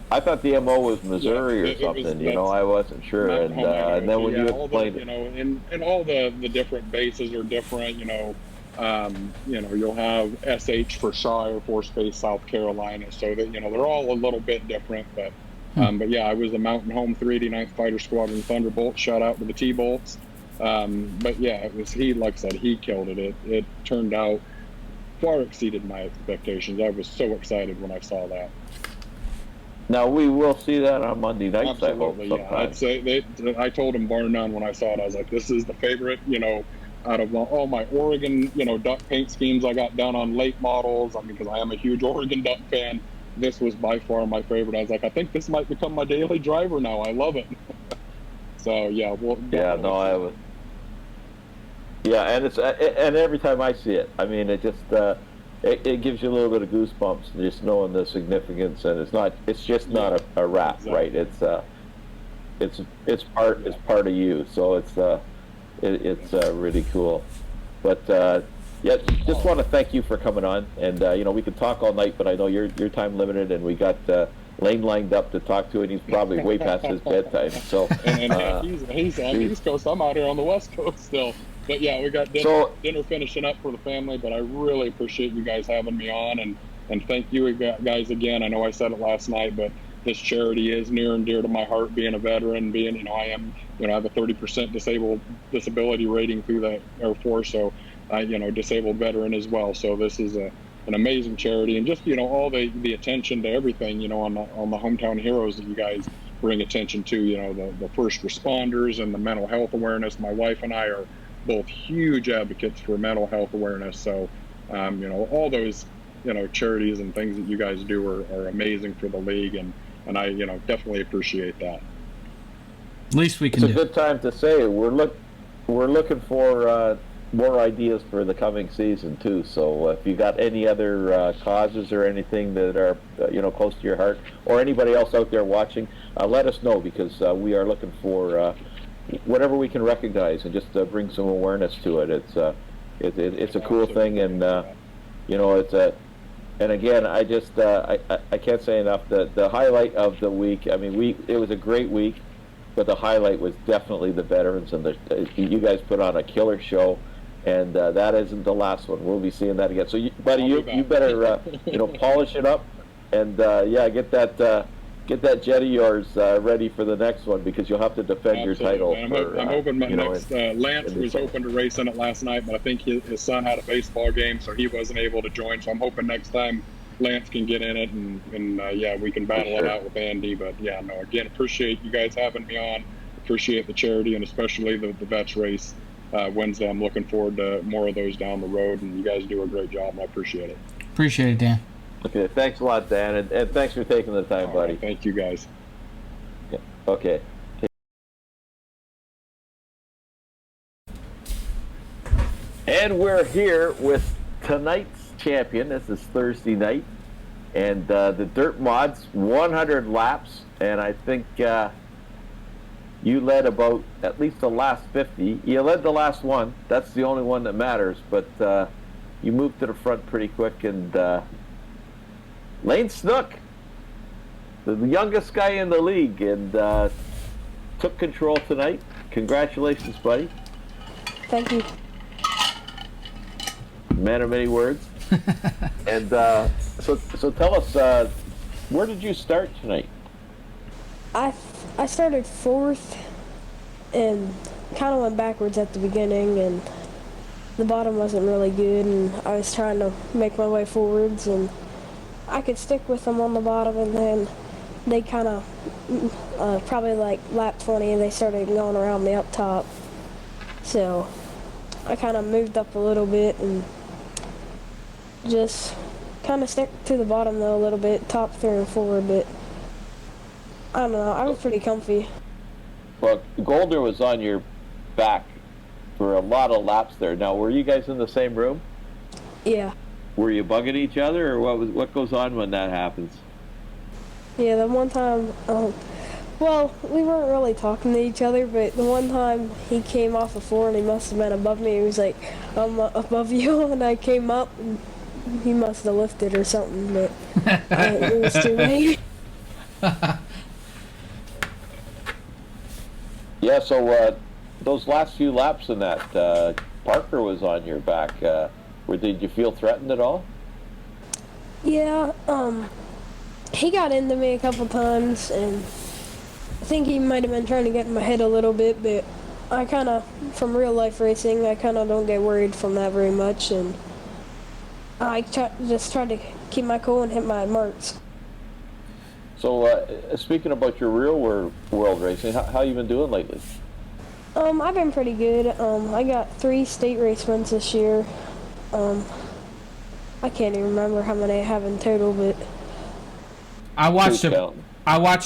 I thought the MO was Missouri or something, I wasn't sure. And then when you explained it. And all the different bases are different, you'll have SH for Shaw Air Force Base, South Carolina. So that, they're all a little bit different, but yeah, I was the Mountain Home 389th Fighter Squadron Thunderbolt. Shout out to the T-Bolts. But yeah, it was like I said, he killed it. It turned out far exceeded my expectations. I was so excited when I saw that. Now we will see that on Monday nights. Absolutely, I hope. Yeah, I'd say I told him bar none when I saw it. I was like, this is the favorite, out of all my Oregon, duck paint schemes I got done on late models. I mean, because I am a huge Oregon duck fan. This was by far my favorite. I was like, I think this might become my daily driver now. I love it. So yeah, I was. Yeah, and and every time I see it, I mean, it just it gives you a little bit of goosebumps just knowing the significance, and it's just not a wrap, right? It's part of you, so it's really cool. But just want to thank you for coming on, and we could talk all night, but I know you're time limited, and we got Lane lined up to talk to, and he's probably way past his bedtime. So he's on the East Coast. I'm out here on the West Coast still. But yeah, we got dinner finishing up for the family, but I really appreciate you guys having me on, and thank you guys again. I know I said it last night, but this charity is near and dear to my heart, being a veteran, being, I am, I have a 30% disability rating through the Air Force, so disabled veteran as well. So this is an amazing charity, and just, all the attention to everything, on the hometown heroes that you guys bring attention to, the first responders and the mental health awareness. My wife and I are both huge advocates for mental health awareness. So, all those, charities and things that you guys do are amazing for the league. And I, definitely appreciate that. Least we can do. It's a good time to say we're looking for more ideas for the coming season too. So if you got any other causes or anything that are, close to your heart, or anybody else out there watching, let us know, because we are looking for whatever we can recognize and just bring some awareness to it. It's a cool thing, and and again, I just I can't say enough. The highlight of the week, I mean, it was a great week, but the highlight was definitely the veterans, and you guys put on a killer show, and that isn't the last one. We'll be seeing that again. So, buddy, you better polish it up, and get that jet of yours ready for the next one, because you'll have to defend your title. I'm hoping my next Lance was open to race in it last night, but I think his son had a baseball game, so he wasn't able to join. So I'm hoping next time Lance can get in it, and we can battle it out with Andy. But again, appreciate you guys having me on. Appreciate the charity, and especially the Vets race. Wednesday. I'm looking forward to more of those down the road, and you guys do a great job, and I appreciate it. Appreciate it, Dan. Okay, thanks a lot, Dan, and thanks for taking the time, buddy. Right, thank you, guys. Yeah. Okay. And we're here with tonight's champion. This is Thursday night, and the Dirt Mods 100 laps, and I think you led about at least the last 50. You led the last one. That's the only one that matters, but you moved to the front pretty quick, and Lane Snook, the youngest guy in the league, and took control tonight. Congratulations, buddy. Thank you. Man of many words. And so tell us, where did you start tonight? I started fourth and kind of went backwards at the beginning, and the bottom wasn't really good, and I was trying to make my way forwards, and I could stick with them on the bottom, and then they kind of probably like lap 20, and they started going around me up top. So I kind of moved up a little bit and just kind of stuck to the bottom though a little bit, top, third, and forward, but I don't know, I was pretty comfy. Well, Golder was on your back for a lot of laps there. Now, were you guys in the same room? Yeah. Were you bugging each other, or what goes on when that happens? Yeah, the one time, well, we weren't really talking to each other, but the one time he came off the floor and he must have been above me. He was like, I'm above you, and I came up, and he must have lifted or something, but it was too late. Yeah, so those last few laps in that, Parker was on your back. Did you feel threatened at all? Yeah, he got into me a couple times, and I think he might have been trying to get in my head a little bit, but I kind of, from real life racing, I kind of don't get worried from that very much, and I just try to keep my cool and hit my marks. So, speaking about your real world racing, how you been doing lately? I've been pretty good. I got 3 state race wins this year. I can't even remember how many I have in total, but I watched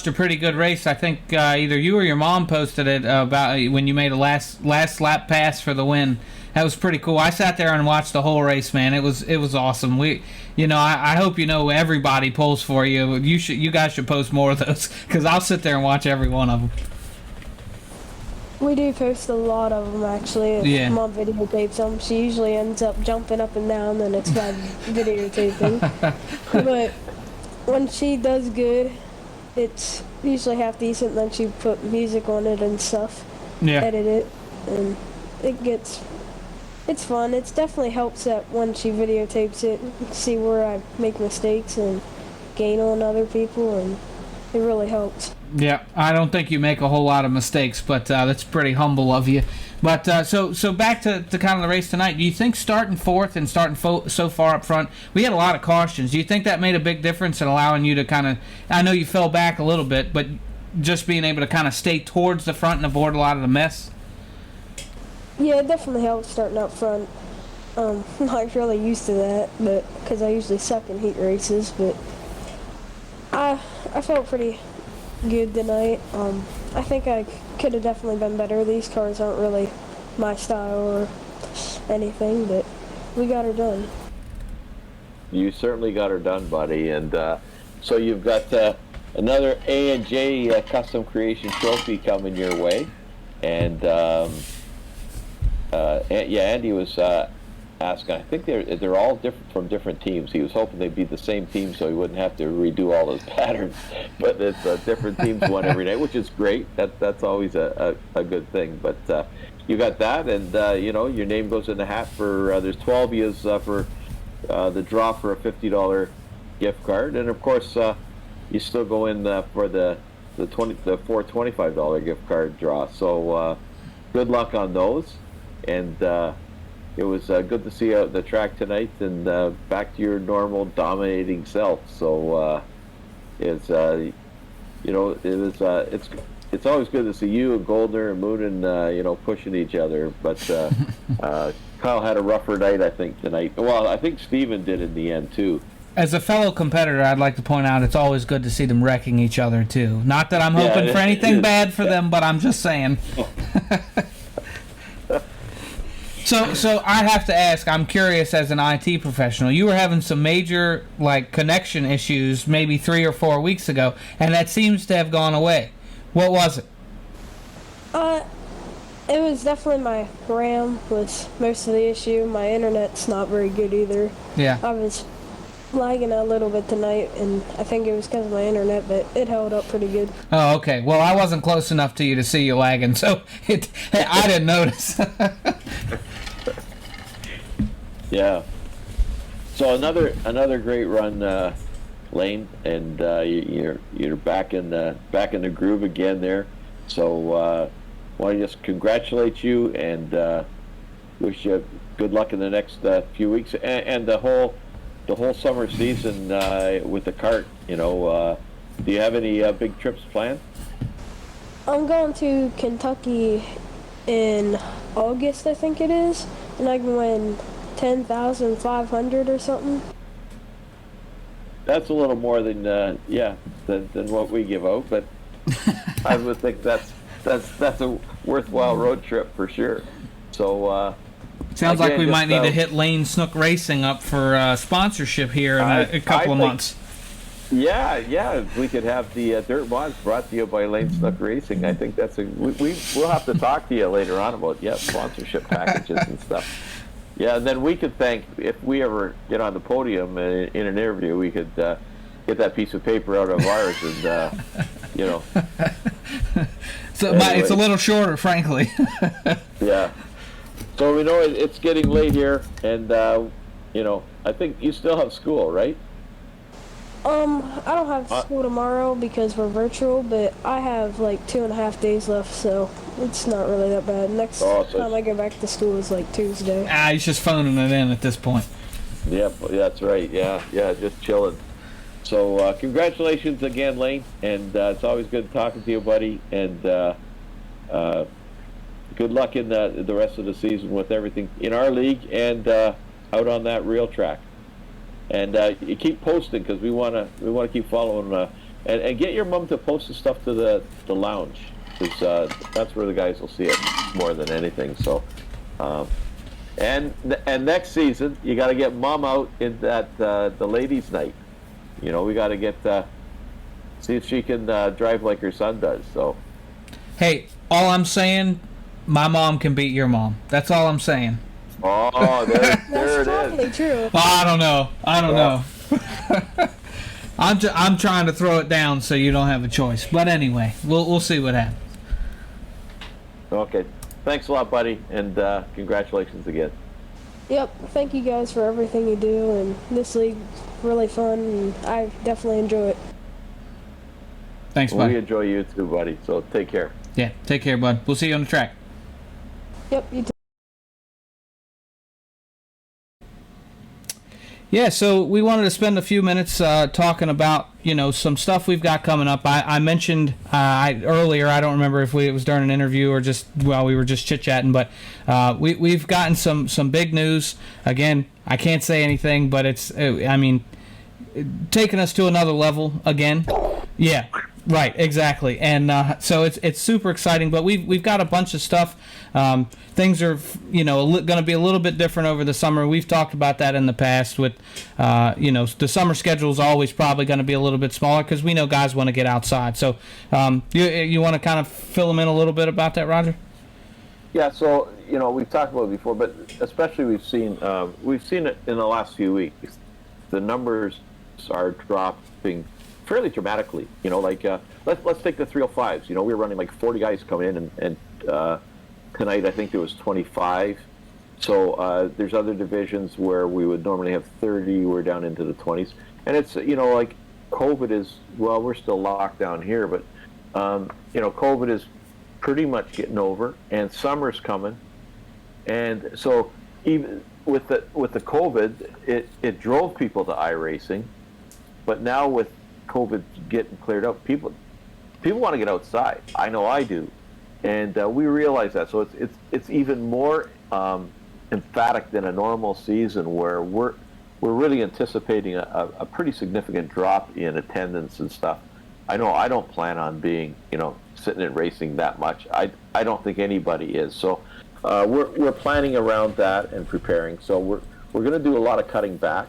a pretty good race. I think either you or your mom posted it about when you made a last lap pass for the win. That was pretty cool. I sat there and watched the whole race, man. It was awesome. I hope everybody pulls for you. You guys should post more of those, because I'll sit there and watch every one of them. we do post a lot of them, actually. If Mom videotapes them, she usually ends up jumping up and down, and it's bad videotaping. But when she does good, it's usually half decent. Then she put music on it and stuff, edit it, and it's fun. It definitely helps that when she videotapes it, see where I make mistakes and gain on other people, and it really helps. Yeah, I don't think you make a whole lot of mistakes, but that's pretty humble of you. But so back to kind of the race tonight. Do you think starting fourth and starting so far up front, we had a lot of cautions. Do you think that made a big difference in allowing you to kind of, I know you fell back a little bit, but just being able to kind of stay towards the front and avoid a lot of the mess? Yeah, it definitely helps starting up front. I'm not really used to that, but because I usually suck in heat races, but I felt pretty good tonight. I think I could have definitely been better. These cars aren't really my style or anything, but we got her done. You certainly got her done, buddy. And so you've got another A&J Custom Creation Trophy coming your way. And Andy was asking, I think they're all different from different teams. He was hoping they'd be the same team so he wouldn't have to redo all those patterns. But it's different teams won every night, which is great. That's always a good thing. But you got that, and your name goes in the hat for there's 12 years for the draw for a $50 gift card, and of course you still go in for the $425 gift card draw. So good luck on those, and it was good to see you out the track tonight and back to your normal dominating self. So it's it's always good to see you and Goldner and Moon and pushing each other. But Kyle had a rougher night, I think, tonight. Well, I think Steven did in the end too. As a fellow competitor, I'd like to point out it's always good to see them wrecking each other too. Not that I'm hoping for anything bad for them, but I'm just saying. So I have to ask, I'm curious as an IT professional, you were having some major connection issues maybe 3 or 4 weeks ago, and that seems to have gone away. What was it? It was definitely my RAM was most of the issue. My internet's not very good either. Yeah. I was lagging a little bit tonight, and I think it was because of my internet, but it held up pretty good. Oh, okay. Well, I wasn't close enough to you to see you lagging, so I didn't notice. Yeah. So another great run, Lane, and you're back in the groove again there. So want to just congratulate you and wish you good luck in the next few weeks and the whole summer season with the kart. Do you have any big trips planned? I'm going to Kentucky in August, I think it is, and I can win 10,500 or something. That's a little more than what we give out, but I would think that's a worthwhile road trip for sure. So sounds like we might need to hit Lane Snook Racing up for sponsorship here in a couple of months. Yeah, if we could have the Dirt Mods brought to you by Lane Snook Racing. I think that's we'll have to talk to you later on about sponsorship packages and stuff. Yeah, and then we could thank, if we ever get on the podium in an interview, we could get that piece of paper out of ours and, So it's a little shorter, frankly. Yeah. So we know it's getting late here, and, I think you still have school, right? I don't have school tomorrow because we're virtual, but I have 2.5 days left, so it's not really that bad. Next time I go back to school is Tuesday. He's just phoning it in at this point. Yeah, that's right. Yeah, just chilling. So congratulations again, Lane, and it's always good talking to you, buddy, and good luck in the rest of the season with everything in our league and out on that real track. And you keep posting because we want to keep following. And get your mom to post the stuff to the lounge because that's where the guys will see it more than anything. So, and next season you got to get mom out in that the ladies' night. We got to see if she can drive like her son does. So, hey, all I'm saying, my mom can beat your mom. That's all I'm saying. Oh, there That's it totally is. true. Well, I don't know. I'm trying to throw it down so you don't have a choice. But anyway, we'll see what happens. Okay. Thanks a lot, buddy, and congratulations again. Yep, thank you guys for everything you do, and this league's really fun, and I definitely enjoy it. Thanks, buddy. We enjoy you too, buddy, so take care. Yeah, take care, bud. We'll see you on the track. Yep, you too. Yeah, so we wanted to spend a few minutes talking about, some stuff we've got coming up. I mentioned earlier, I don't remember if it was during an interview or just while we were just chit-chatting, but we've gotten some big news. Again, I can't say anything, but it's, taking us to another level again. Yeah, right, exactly. And so it's super exciting, but we've got a bunch of stuff. Things are, going to be a little bit different over the summer. We've talked about that in the past with, the summer schedule is always probably going to be a little bit smaller because we know guys want to get outside. So you want to kind of fill them in a little bit about that, Roger? Yeah, so, we've talked about it before, but especially we've seen it in the last few weeks. The numbers are dropping fairly dramatically. Let's take the 305s. We were running 40 guys come in, and tonight I think there was 25. So there's other divisions where we would normally have 30. We're down into the 20s, and it's COVID is, well, we're still locked down here, but COVID is pretty much getting over, and summer's coming, and so even with the COVID, it drove people to iRacing, but now with COVID getting cleared up, people people want to get outside. I know I do, and we realize that. So it's even more emphatic than a normal season, where we're really anticipating a pretty significant drop in attendance and stuff. I know I don't plan on being, sitting and racing that much. I don't think anybody is. So we're planning around that and preparing. So we're going to do a lot of cutting back,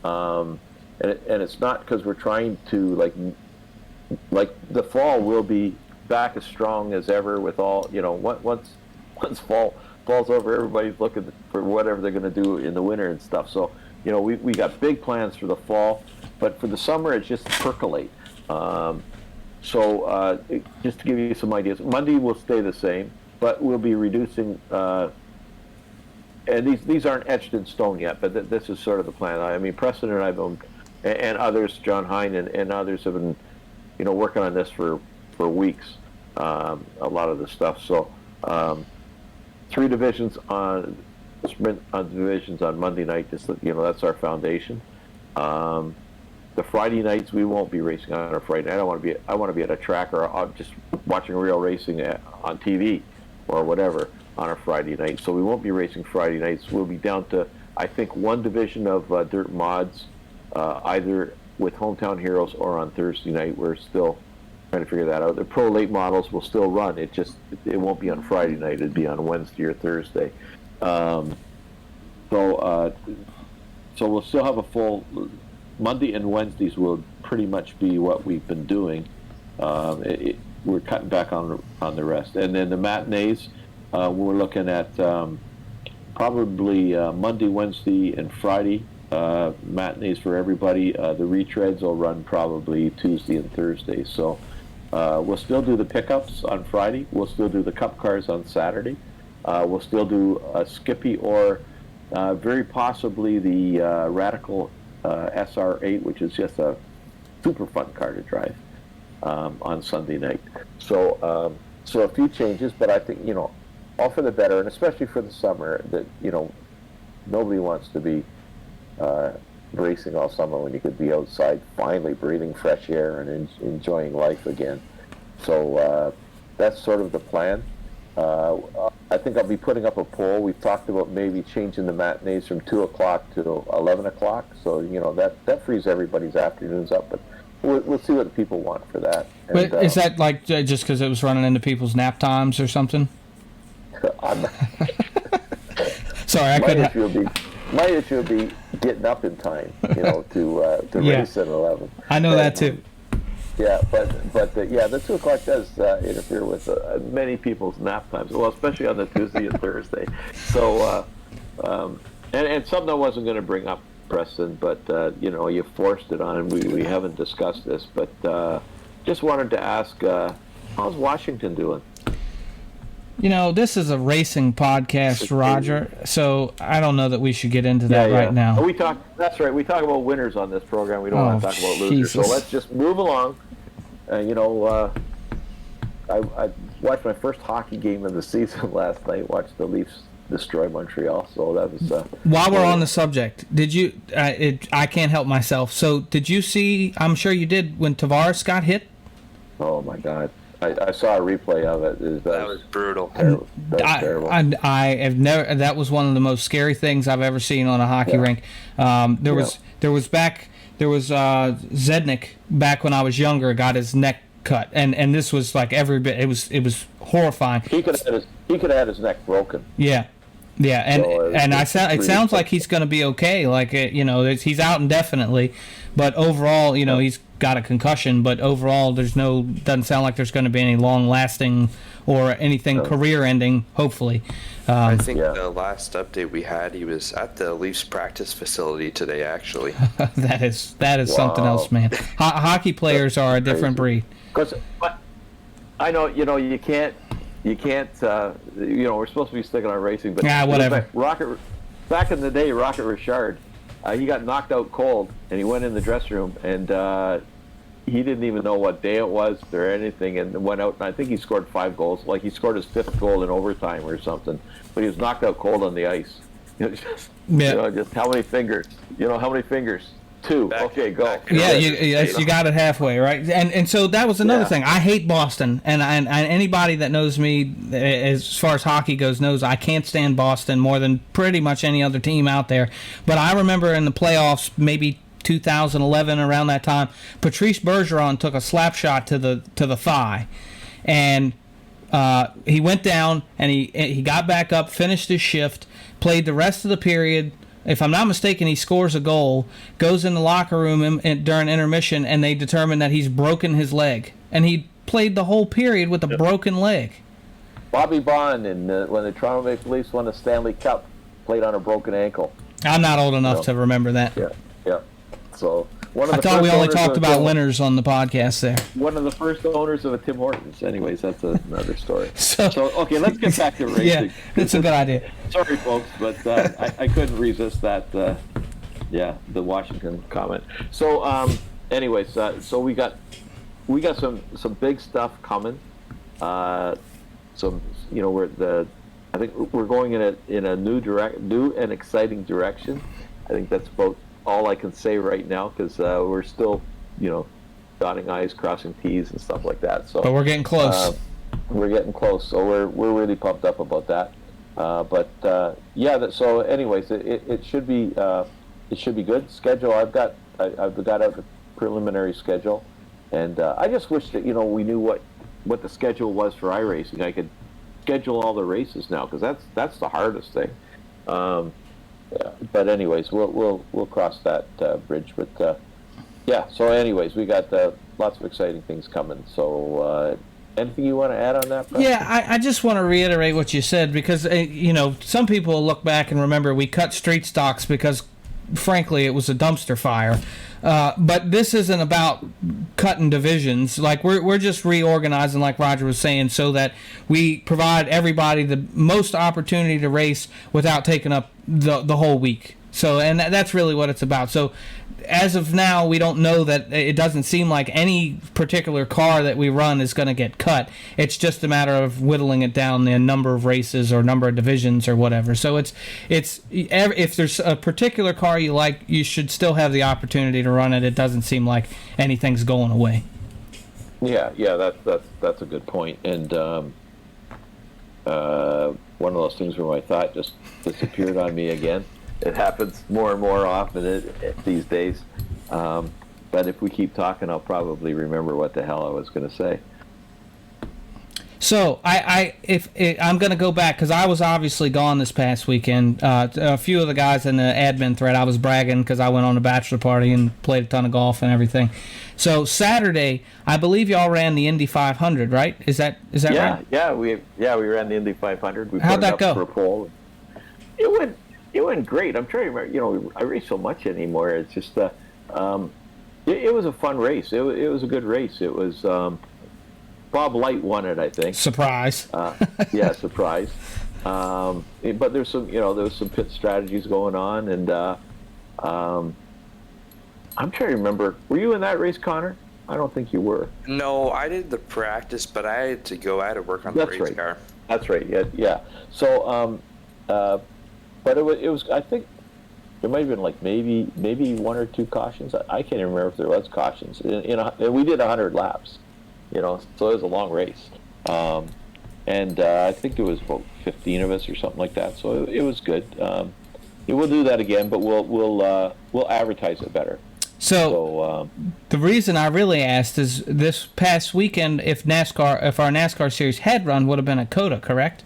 and it's not because we're trying to like the fall will be back as strong as ever with all, once fall falls over, everybody's looking for whatever they're going to do in the winter and stuff. So we got big plans for the fall, but for the summer it's just percolate. Just to give you some ideas, Monday will stay the same, but we'll be reducing. And these aren't etched in stone yet, but this is sort of the plan. I mean, Preston and I've been, and others, John Heyn and others have been, working on this for weeks. A lot of the stuff. So 3 divisions on sprint divisions on Monday night. That's our foundation. The Friday nights we won't be racing on a Friday night. I want to be at a track, or I'm just watching real racing on TV or whatever on a Friday night. So we won't be racing Friday nights. We'll be down to, I think, 1 division of dirt mods, either with Hometown Heroes or on Thursday night. We're still trying to figure that out. The prolate models will still run. It won't be on Friday night. It'd be on Wednesday or Thursday. So we'll still have a full Monday, and Wednesdays will pretty much be what we've been doing. We're cutting back on the rest, and then the matinees, we're looking at probably Monday, Wednesday, and Friday matinees for everybody. The retreads will run probably Tuesday and Thursday. So we'll still do the pickups on Friday. We'll still do the cup cars on Saturday. We'll still do a Skippy, or very possibly the Radical SR8, which is just a super fun car to drive on Sunday night. So a few changes, but I think, all for the better, and especially for the summer, that, nobody wants to be racing all summer when you could be outside finally breathing fresh air and enjoying life again. So that's sort of the plan. I think I'll be putting up a poll. We've talked about maybe changing the matinees from 2 o'clock to 11 o'clock. So, that frees everybody's afternoons up. But we'll see what the people want for that. And, but is that like just because it was running into people's nap times or something? Sorry, I couldn't. My issue would be getting up in time, to race at 11. I know that too. Yeah, but the 2 o'clock does interfere with many people's nap times. Well, especially on the Tuesday and Thursday. So, and something I wasn't going to bring up, Preston, but you forced it on, and we haven't discussed this, but just wanted to ask, how's Washington doing? This is a racing podcast, Roger, so I don't know that we should get into that right now. That's right. We talk about winners on this program. We don't want to talk about losers. So let's just move along. I watched my first hockey game of the season last night. Watched the Leafs destroy Montreal. So that was. While we're on the subject, did you? I can't help myself. So did you see? I'm sure you did when Tavares got hit. Oh my God. I saw a replay of it. That was brutal. Terrible. Terrible. I have never. That was one of the most scary things I've ever seen on a hockey rink. There was Zednik back when I was younger, got his neck cut, and this was like every bit. It was horrifying. He could have had his neck broken. Yeah, and it sounds like he's going to be okay. Like he's out indefinitely, but overall, he's got a concussion. But overall, doesn't sound like there's going to be any long lasting or anything career ending. Hopefully. I think the last update we had, he was at the Leafs practice facility today. Actually, that is something else, man. Hockey players are a different breed. Because I know you can't. We're supposed to be sticking on racing, but whatever. Back in the day, Rocket Richard, he got knocked out cold, and he went in the dressing room, and he didn't even know what day it was or anything, and went out, and I think he scored 5 goals. Like, he scored his 5th goal in overtime or something, but he was knocked out cold on the ice. Just how many fingers? How many fingers 2. Okay, go. Yeah, you got it halfway, right? And so that was another thing. I hate Boston, and anybody that knows me as far as hockey goes knows I can't stand Boston more than pretty much any other team out there. But I remember in the playoffs, maybe 2011, around that time, Patrice Bergeron took a slap shot to the thigh, and he went down, and he got back up, finished his shift, played the rest of the period. If I'm not mistaken, he scores a goal, goes in the locker room during intermission, and they determine that he's broken his leg. And he played the whole period with a broken leg. Bobby Bond, when the Toronto Maple Leafs won the Stanley Cup, played on a broken ankle. I'm not old enough to remember that. Yeah. So I thought we only talked about winners on the podcast there. One of the first owners of a Tim Hortons. Anyways, that's another story. So okay, let's get back to racing. Yeah, that's a good idea. Sorry, folks, but I couldn't resist that. The Washington comment. So, anyways, so we got some big stuff coming. I think we're going in a new and exciting direction. I think that's about all I can say right now, because we're still, dotting I's, crossing T's, and stuff like that. So, but we're getting close. We're getting close, so we're really pumped up about that. So anyways, it should be good. Schedule, I've got a preliminary schedule, and I just wish that we knew what the schedule was for iRacing. I could schedule all the races now, because that's the hardest thing. But anyways, we'll cross that bridge. But so anyways, we got lots of exciting things coming. So anything you want to add on that, Preston? Yeah, I just want to reiterate what you said, because some people will look back and remember we cut street stocks because frankly it was a dumpster fire. But this isn't about cutting divisions. Like we're just reorganizing, like Roger was saying, so that we provide everybody the most opportunity to race without taking up the whole week. So, and that's really what it's about. So, as of now, we don't know that. It doesn't seem like any particular car that we run is going to get cut. It's just a matter of whittling it down the number of races or number of divisions or whatever. So it's if there's a particular car you like, you should still have the opportunity to run it. It doesn't seem like anything's going away. Yeah, that's a good point. And one of those things where my thought just disappeared on me again. It happens more and more often these days. But if we keep talking, I'll probably remember what the hell I was going to say. So I'm going to go back, because I was obviously gone this past weekend. A few of the guys in the admin thread, I was bragging because I went on a bachelor party and played a ton of golf and everything. So Saturday, I believe y'all ran the Indy 500, right? Is that right? Yeah, we ran the Indy 500. How'd that go? For a poll. It went great. I'm trying to remember. I race so much anymore. It's just it was a fun race. It was a good race. It was Bob Light won it, I think. Surprise. Surprise. But there's some pit strategies going on, and I'm trying to remember. Were you in that race, Connor? I don't think you were. No, I did the practice, but I had to go. I had to work on the race car. That's right. Yeah. So, but it was. I think there might have been like maybe one or two cautions. I can't even remember if there was cautions. And we did 100 laps. So it was a long race. And I think there was about 15 of us or something like that. So it was good. We'll do that again, but we'll advertise it better. So the reason I really asked is this past weekend, if our NASCAR series had run, would have been at COTA, correct?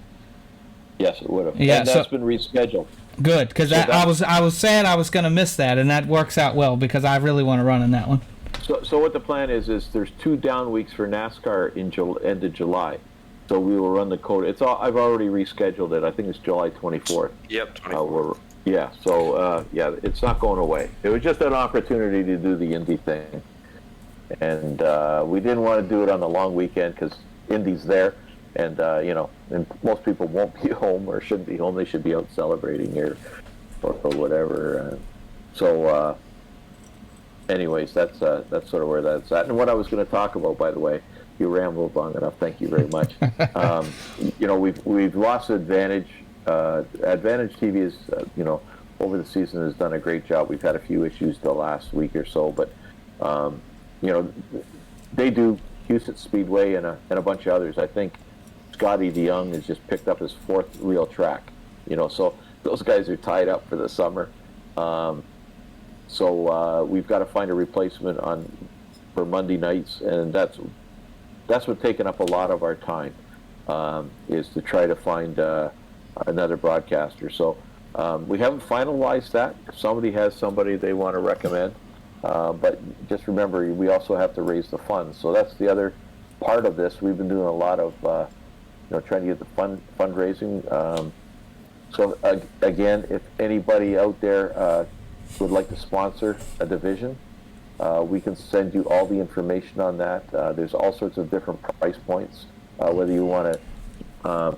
Yes, it would have. Yeah, and that's been rescheduled. Good, because I was sad I was going to miss that, and that works out well because I really want to run in that one. So what the plan is there's 2 down weeks for NASCAR in end of July. So we will run the COTA. I've already rescheduled it. I think it's July 24th. Yep, 24th. It's not going away. It was just an opportunity to do the Indy thing. And we didn't want to do it on the long weekend because Indy's there. And, and most people won't be home or shouldn't be home. They should be out celebrating or whatever. Anyways, that's sort of where that's at. And what I was going to talk about, by the way, you rambled long enough. Thank you very much. We've lost Advantage. Advantage TV is, over the season has done a great job. We've had a few issues the last week or so, but they do Houston Speedway and a bunch of others. I think Scotty DeYoung has just picked up his 4th real track. So those guys are tied up for the summer. So we've got to find a replacement for Monday nights, and that's what's taken up a lot of our time, is to try to find another broadcaster. So we haven't finalized that. If somebody has somebody they want to recommend, but just remember, we also have to raise the funds. So that's the other part of this. We've been doing a lot of trying to get the fundraising. So again, if anybody out there would like to sponsor a division, we can send you all the information on that. There's all sorts of different price points, whether you want to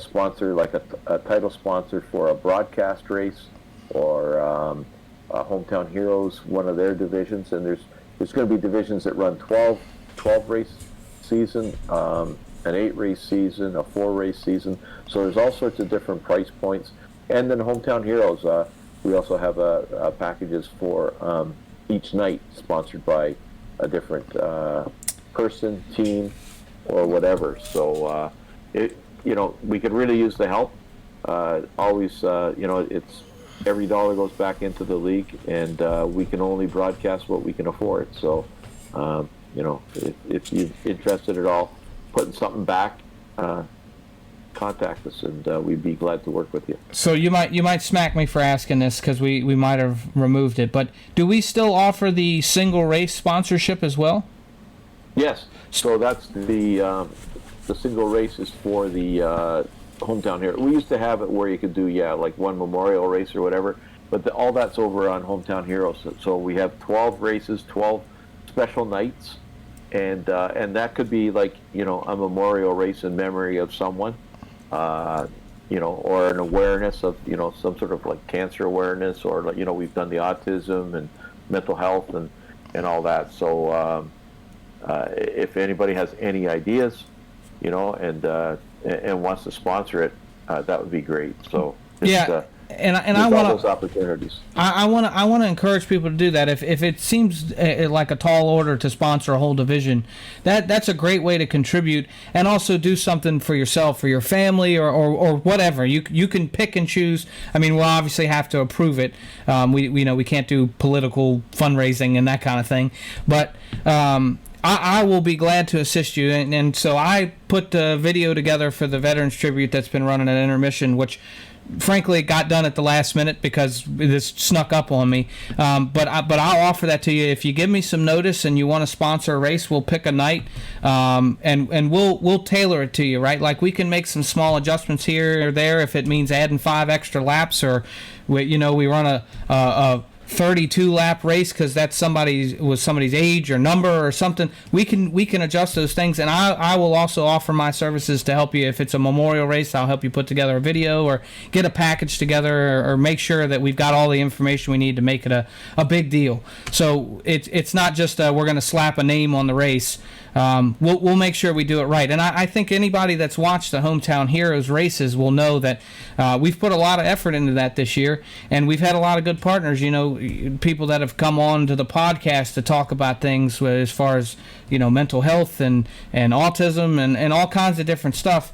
sponsor, like a title sponsor for a broadcast race, or Hometown Heroes, one of their divisions. And there's going to be divisions that run 12 race season, an 8 race season, a 4 race season. So there's all sorts of different price points. And then Hometown Heroes, we also have packages for each night, sponsored by a different person, team, or whatever. So we could really use the help. Always, it's every dollar goes back into the league, and we can only broadcast what we can afford. So, if you're interested at all, putting something back, contact us, and we'd be glad to work with you. So you might smack me for asking this, because we might have removed it, but do we still offer the single race sponsorship as well? Yes. So that's the single race is for the Hometown Hero. We used to have it where you could do like one memorial race or whatever, but all that's over on Hometown Heroes. So we have 12 races, 12 special nights, and that could be like a memorial race in memory of someone. Or an awareness of, some sort of like cancer awareness, or we've done the autism and mental health and all that. So if anybody has any ideas, and wants to sponsor it, that would be great. So and I want those opportunities. I want to encourage people to do that. If it seems like a tall order to sponsor a whole division, that's a great way to contribute, and also do something for yourself, for your family, or whatever. You can pick and choose. I mean, we'll obviously have to approve it. We can't do political fundraising and that kind of thing, but I will be glad to assist you. And so I put the video together for the Veterans Tribute that's been running at intermission, which frankly got done at the last minute because this snuck up on me. But I'll offer that to you. If you give me some notice and you want to sponsor a race, we'll pick a night, and we'll tailor it to you, right? Like, we can make some small adjustments here or there if it means adding 5 extra laps, or we run a 32 lap race because that's somebody's age or number or something. We can adjust those things, and I will also offer my services to help you. If it's a memorial race, I'll help you put together a video or get a package together, or make sure that we've got all the information we need to make it a big deal. So it's not just we're going to slap a name on the race. We'll make sure we do it right. And I think anybody that's watched the Hometown Heroes races will know that we've put a lot of effort into that this year, and we've had a lot of good partners, people that have come on to the podcast to talk about things as far as, mental health and autism and all kinds of different stuff.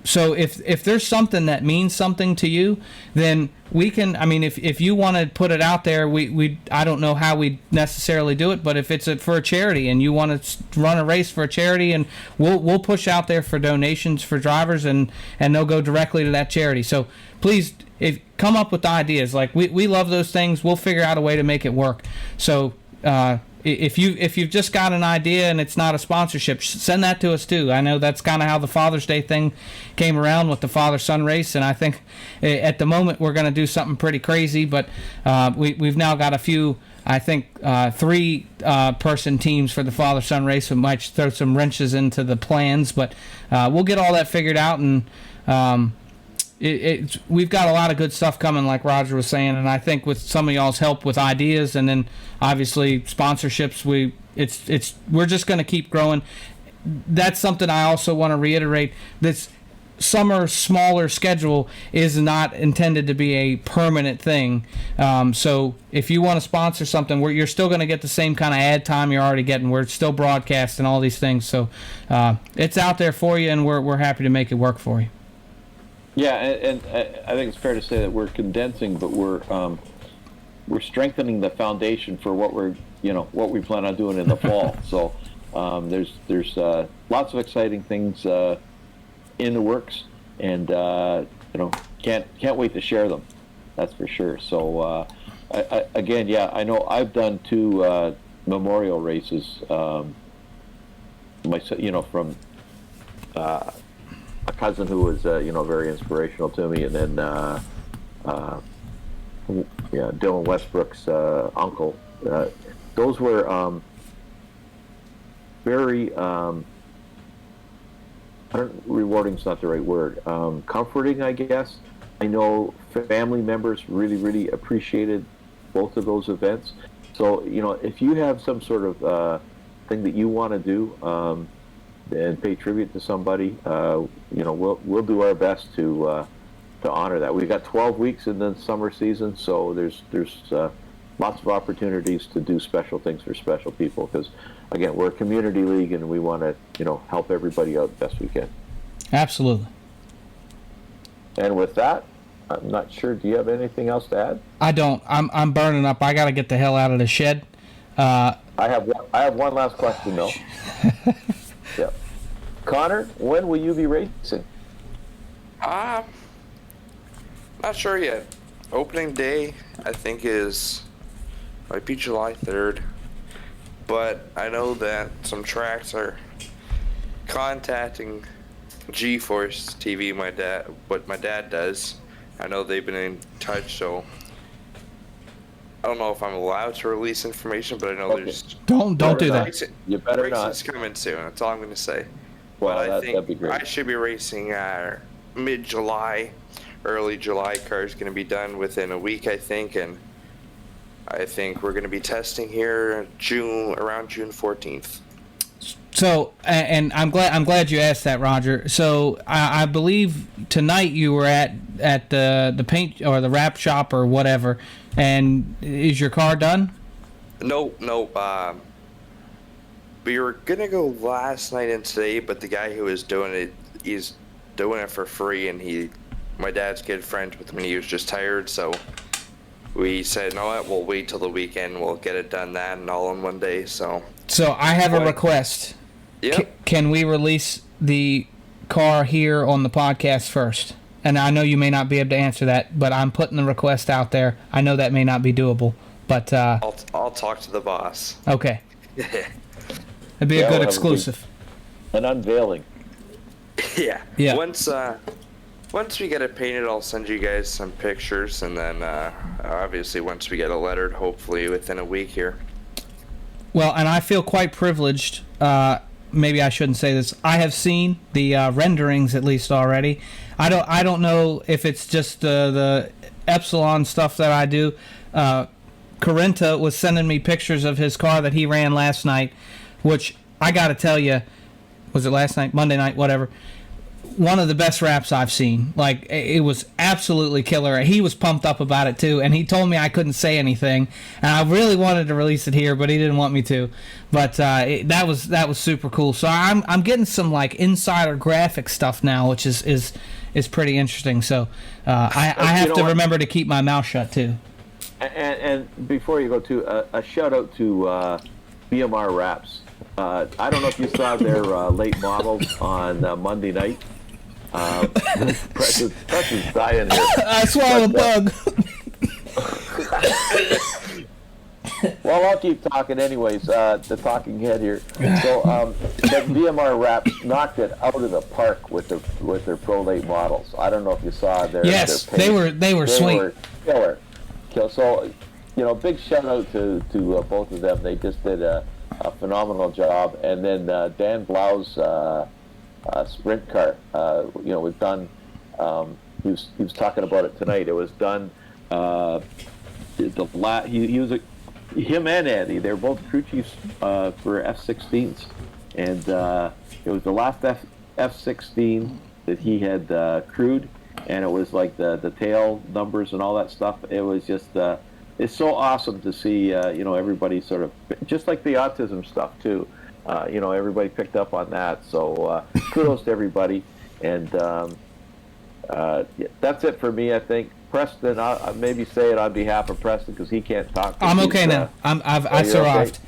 So if there's something that means something to you, then we can, if you want to put it out there, I don't know how we necessarily do it, but if it's for a charity and you want to run a race for a charity, and we'll push out there for donations for drivers, and they'll go directly to that charity. So please, come up with ideas. Like, we love those things. We'll figure out a way to make it work. So if you've just got an idea and it's not a sponsorship, send that to us too. I know that's kind of how the Father's Day thing came around with the father-son race, and I think at the moment we're going to do something pretty crazy, but we've now got a few, I think 3 person teams for the father-son race. We might throw some wrenches into the plans, but we'll get all that figured out, and we've got a lot of good stuff coming, like Roger was saying, and I think with some of y'all's help with ideas, and then obviously sponsorships, we're just going to keep growing. That's something I also want to reiterate. summer smaller schedule is not intended to be a permanent thing. So if you want to sponsor something, you're still going to get the same kind of ad time you're already getting. We're still broadcasting all these things. So it's out there for you, and we're happy to make it work for you. Yeah, and I think it's fair to say that we're condensing, but we're strengthening the foundation for what we plan on doing in the fall. So there's lots of exciting things in the works, and can't wait to share them. That's for sure. So I know I've done 2 memorial races. From a cousin who was very inspirational to me, and then Dylan Westbrook's uncle. Those were very rewarding's not the right word. Comforting, I guess. I know family members really appreciated both of those events. So if you have some sort of thing that you want to do and pay tribute to somebody, we'll do our best to honor that. We've got 12 weeks in the summer season, so there's lots of opportunities to do special things for special people, because again, we're a community league and we want to help everybody out the best we can. Absolutely. And with that, I'm not sure, do you have anything else to add? I don't. I'm burning up. I got to get the hell out of the shed. I have one last question though. Yeah. Connor, when will you be racing? Not sure yet. Opening day, I think, might be July 3rd. But I know that some tracks are contacting G-Force TV, what my dad does. I know they've been in touch, so I don't know if I'm allowed to release information, but I know there's... Don't do that. You better not. Racing's coming soon, that's all I'm going to say. Well, but I that'd be think great. I should be racing mid-July. Early July car is going to be done within a week, I think, and I think we're going to be testing here around June 14th. So, and I'm glad you asked that, Roger. So, I believe tonight you were at the paint or the wrap shop or whatever. And is your car done? No. We were gonna go last night and today, but the guy who was doing it, he's doing it for free, and my dad's good friends with him, and he was just tired, so we said, no, we'll wait till the weekend, we'll get it done that and all in one day, so. So I have a request. Yep. Can we release the car here on the podcast first? And I know you may not be able to answer that, but I'm putting the request out there. I know that may not be doable, but I'll talk to the boss. Okay. It'd be a good exclusive. An unveiling. Yeah. Yeah. Once we get it painted, I'll send you guys some pictures, and then obviously once we get it lettered, hopefully within a week here. Well, and I feel quite privileged. Maybe I shouldn't say this. I have seen the renderings at least already. I don't know if it's just the Epsilon stuff that I do. Corinta was sending me pictures of his car that he ran last night, which I got to tell you, was it last night, Monday night, whatever. One of the best wraps I've seen. Like, it was absolutely killer. He was pumped up about it too, and he told me I couldn't say anything, and I really wanted to release it here, but he didn't want me to. But that was super cool. So I'm getting some like insider graphic stuff now, which is pretty interesting. So I have to remember to keep my mouth shut too. And before you go to a shout out to BMR Wraps. I don't know if you saw their late models on Monday night. Press is dying here. I swallowed a bug. Well, I'll keep talking anyways. The talking head here. So, but VMR Wraps knocked it out of the park with their pro late models. I don't know if you saw their. Yes, their they were sweet. Were killer. So, big shout out to both of them. They just did a phenomenal job. And then Dan Blough's sprint car, was done. He was talking about it tonight. It was done. Him and Andy, they're both crew chiefs for F-16s, and it was the last F-16 that he had crewed, and it was like the tail numbers and all that stuff. It was just it's so awesome to see everybody sort of just like the autism stuff too. Everybody picked up on that. So kudos to everybody, and that's it for me. I think Preston. I'll maybe say it on behalf of Preston because he can't talk. I'm okay now. I survived.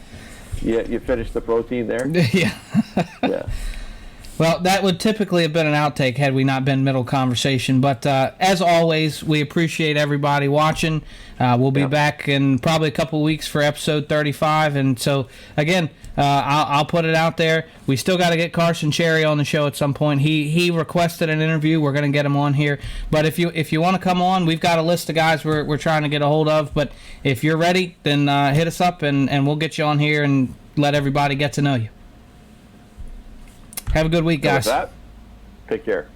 Yeah, you finished the protein there. Yeah. Yeah. Well, that would typically have been an outtake had we not been middle conversation. But as always, we appreciate everybody watching. We'll be back in probably a couple weeks for episode 35. And so, again, I'll put it out there. We still got to get Carson Cherry on the show at some point. He requested an interview. We're going to get him on here. But if you want to come on, we've got a list of guys we're trying to get a hold of. But if you're ready, then hit us up, and we'll get you on here and let everybody get to know you. Have a good week, guys. With that, take care.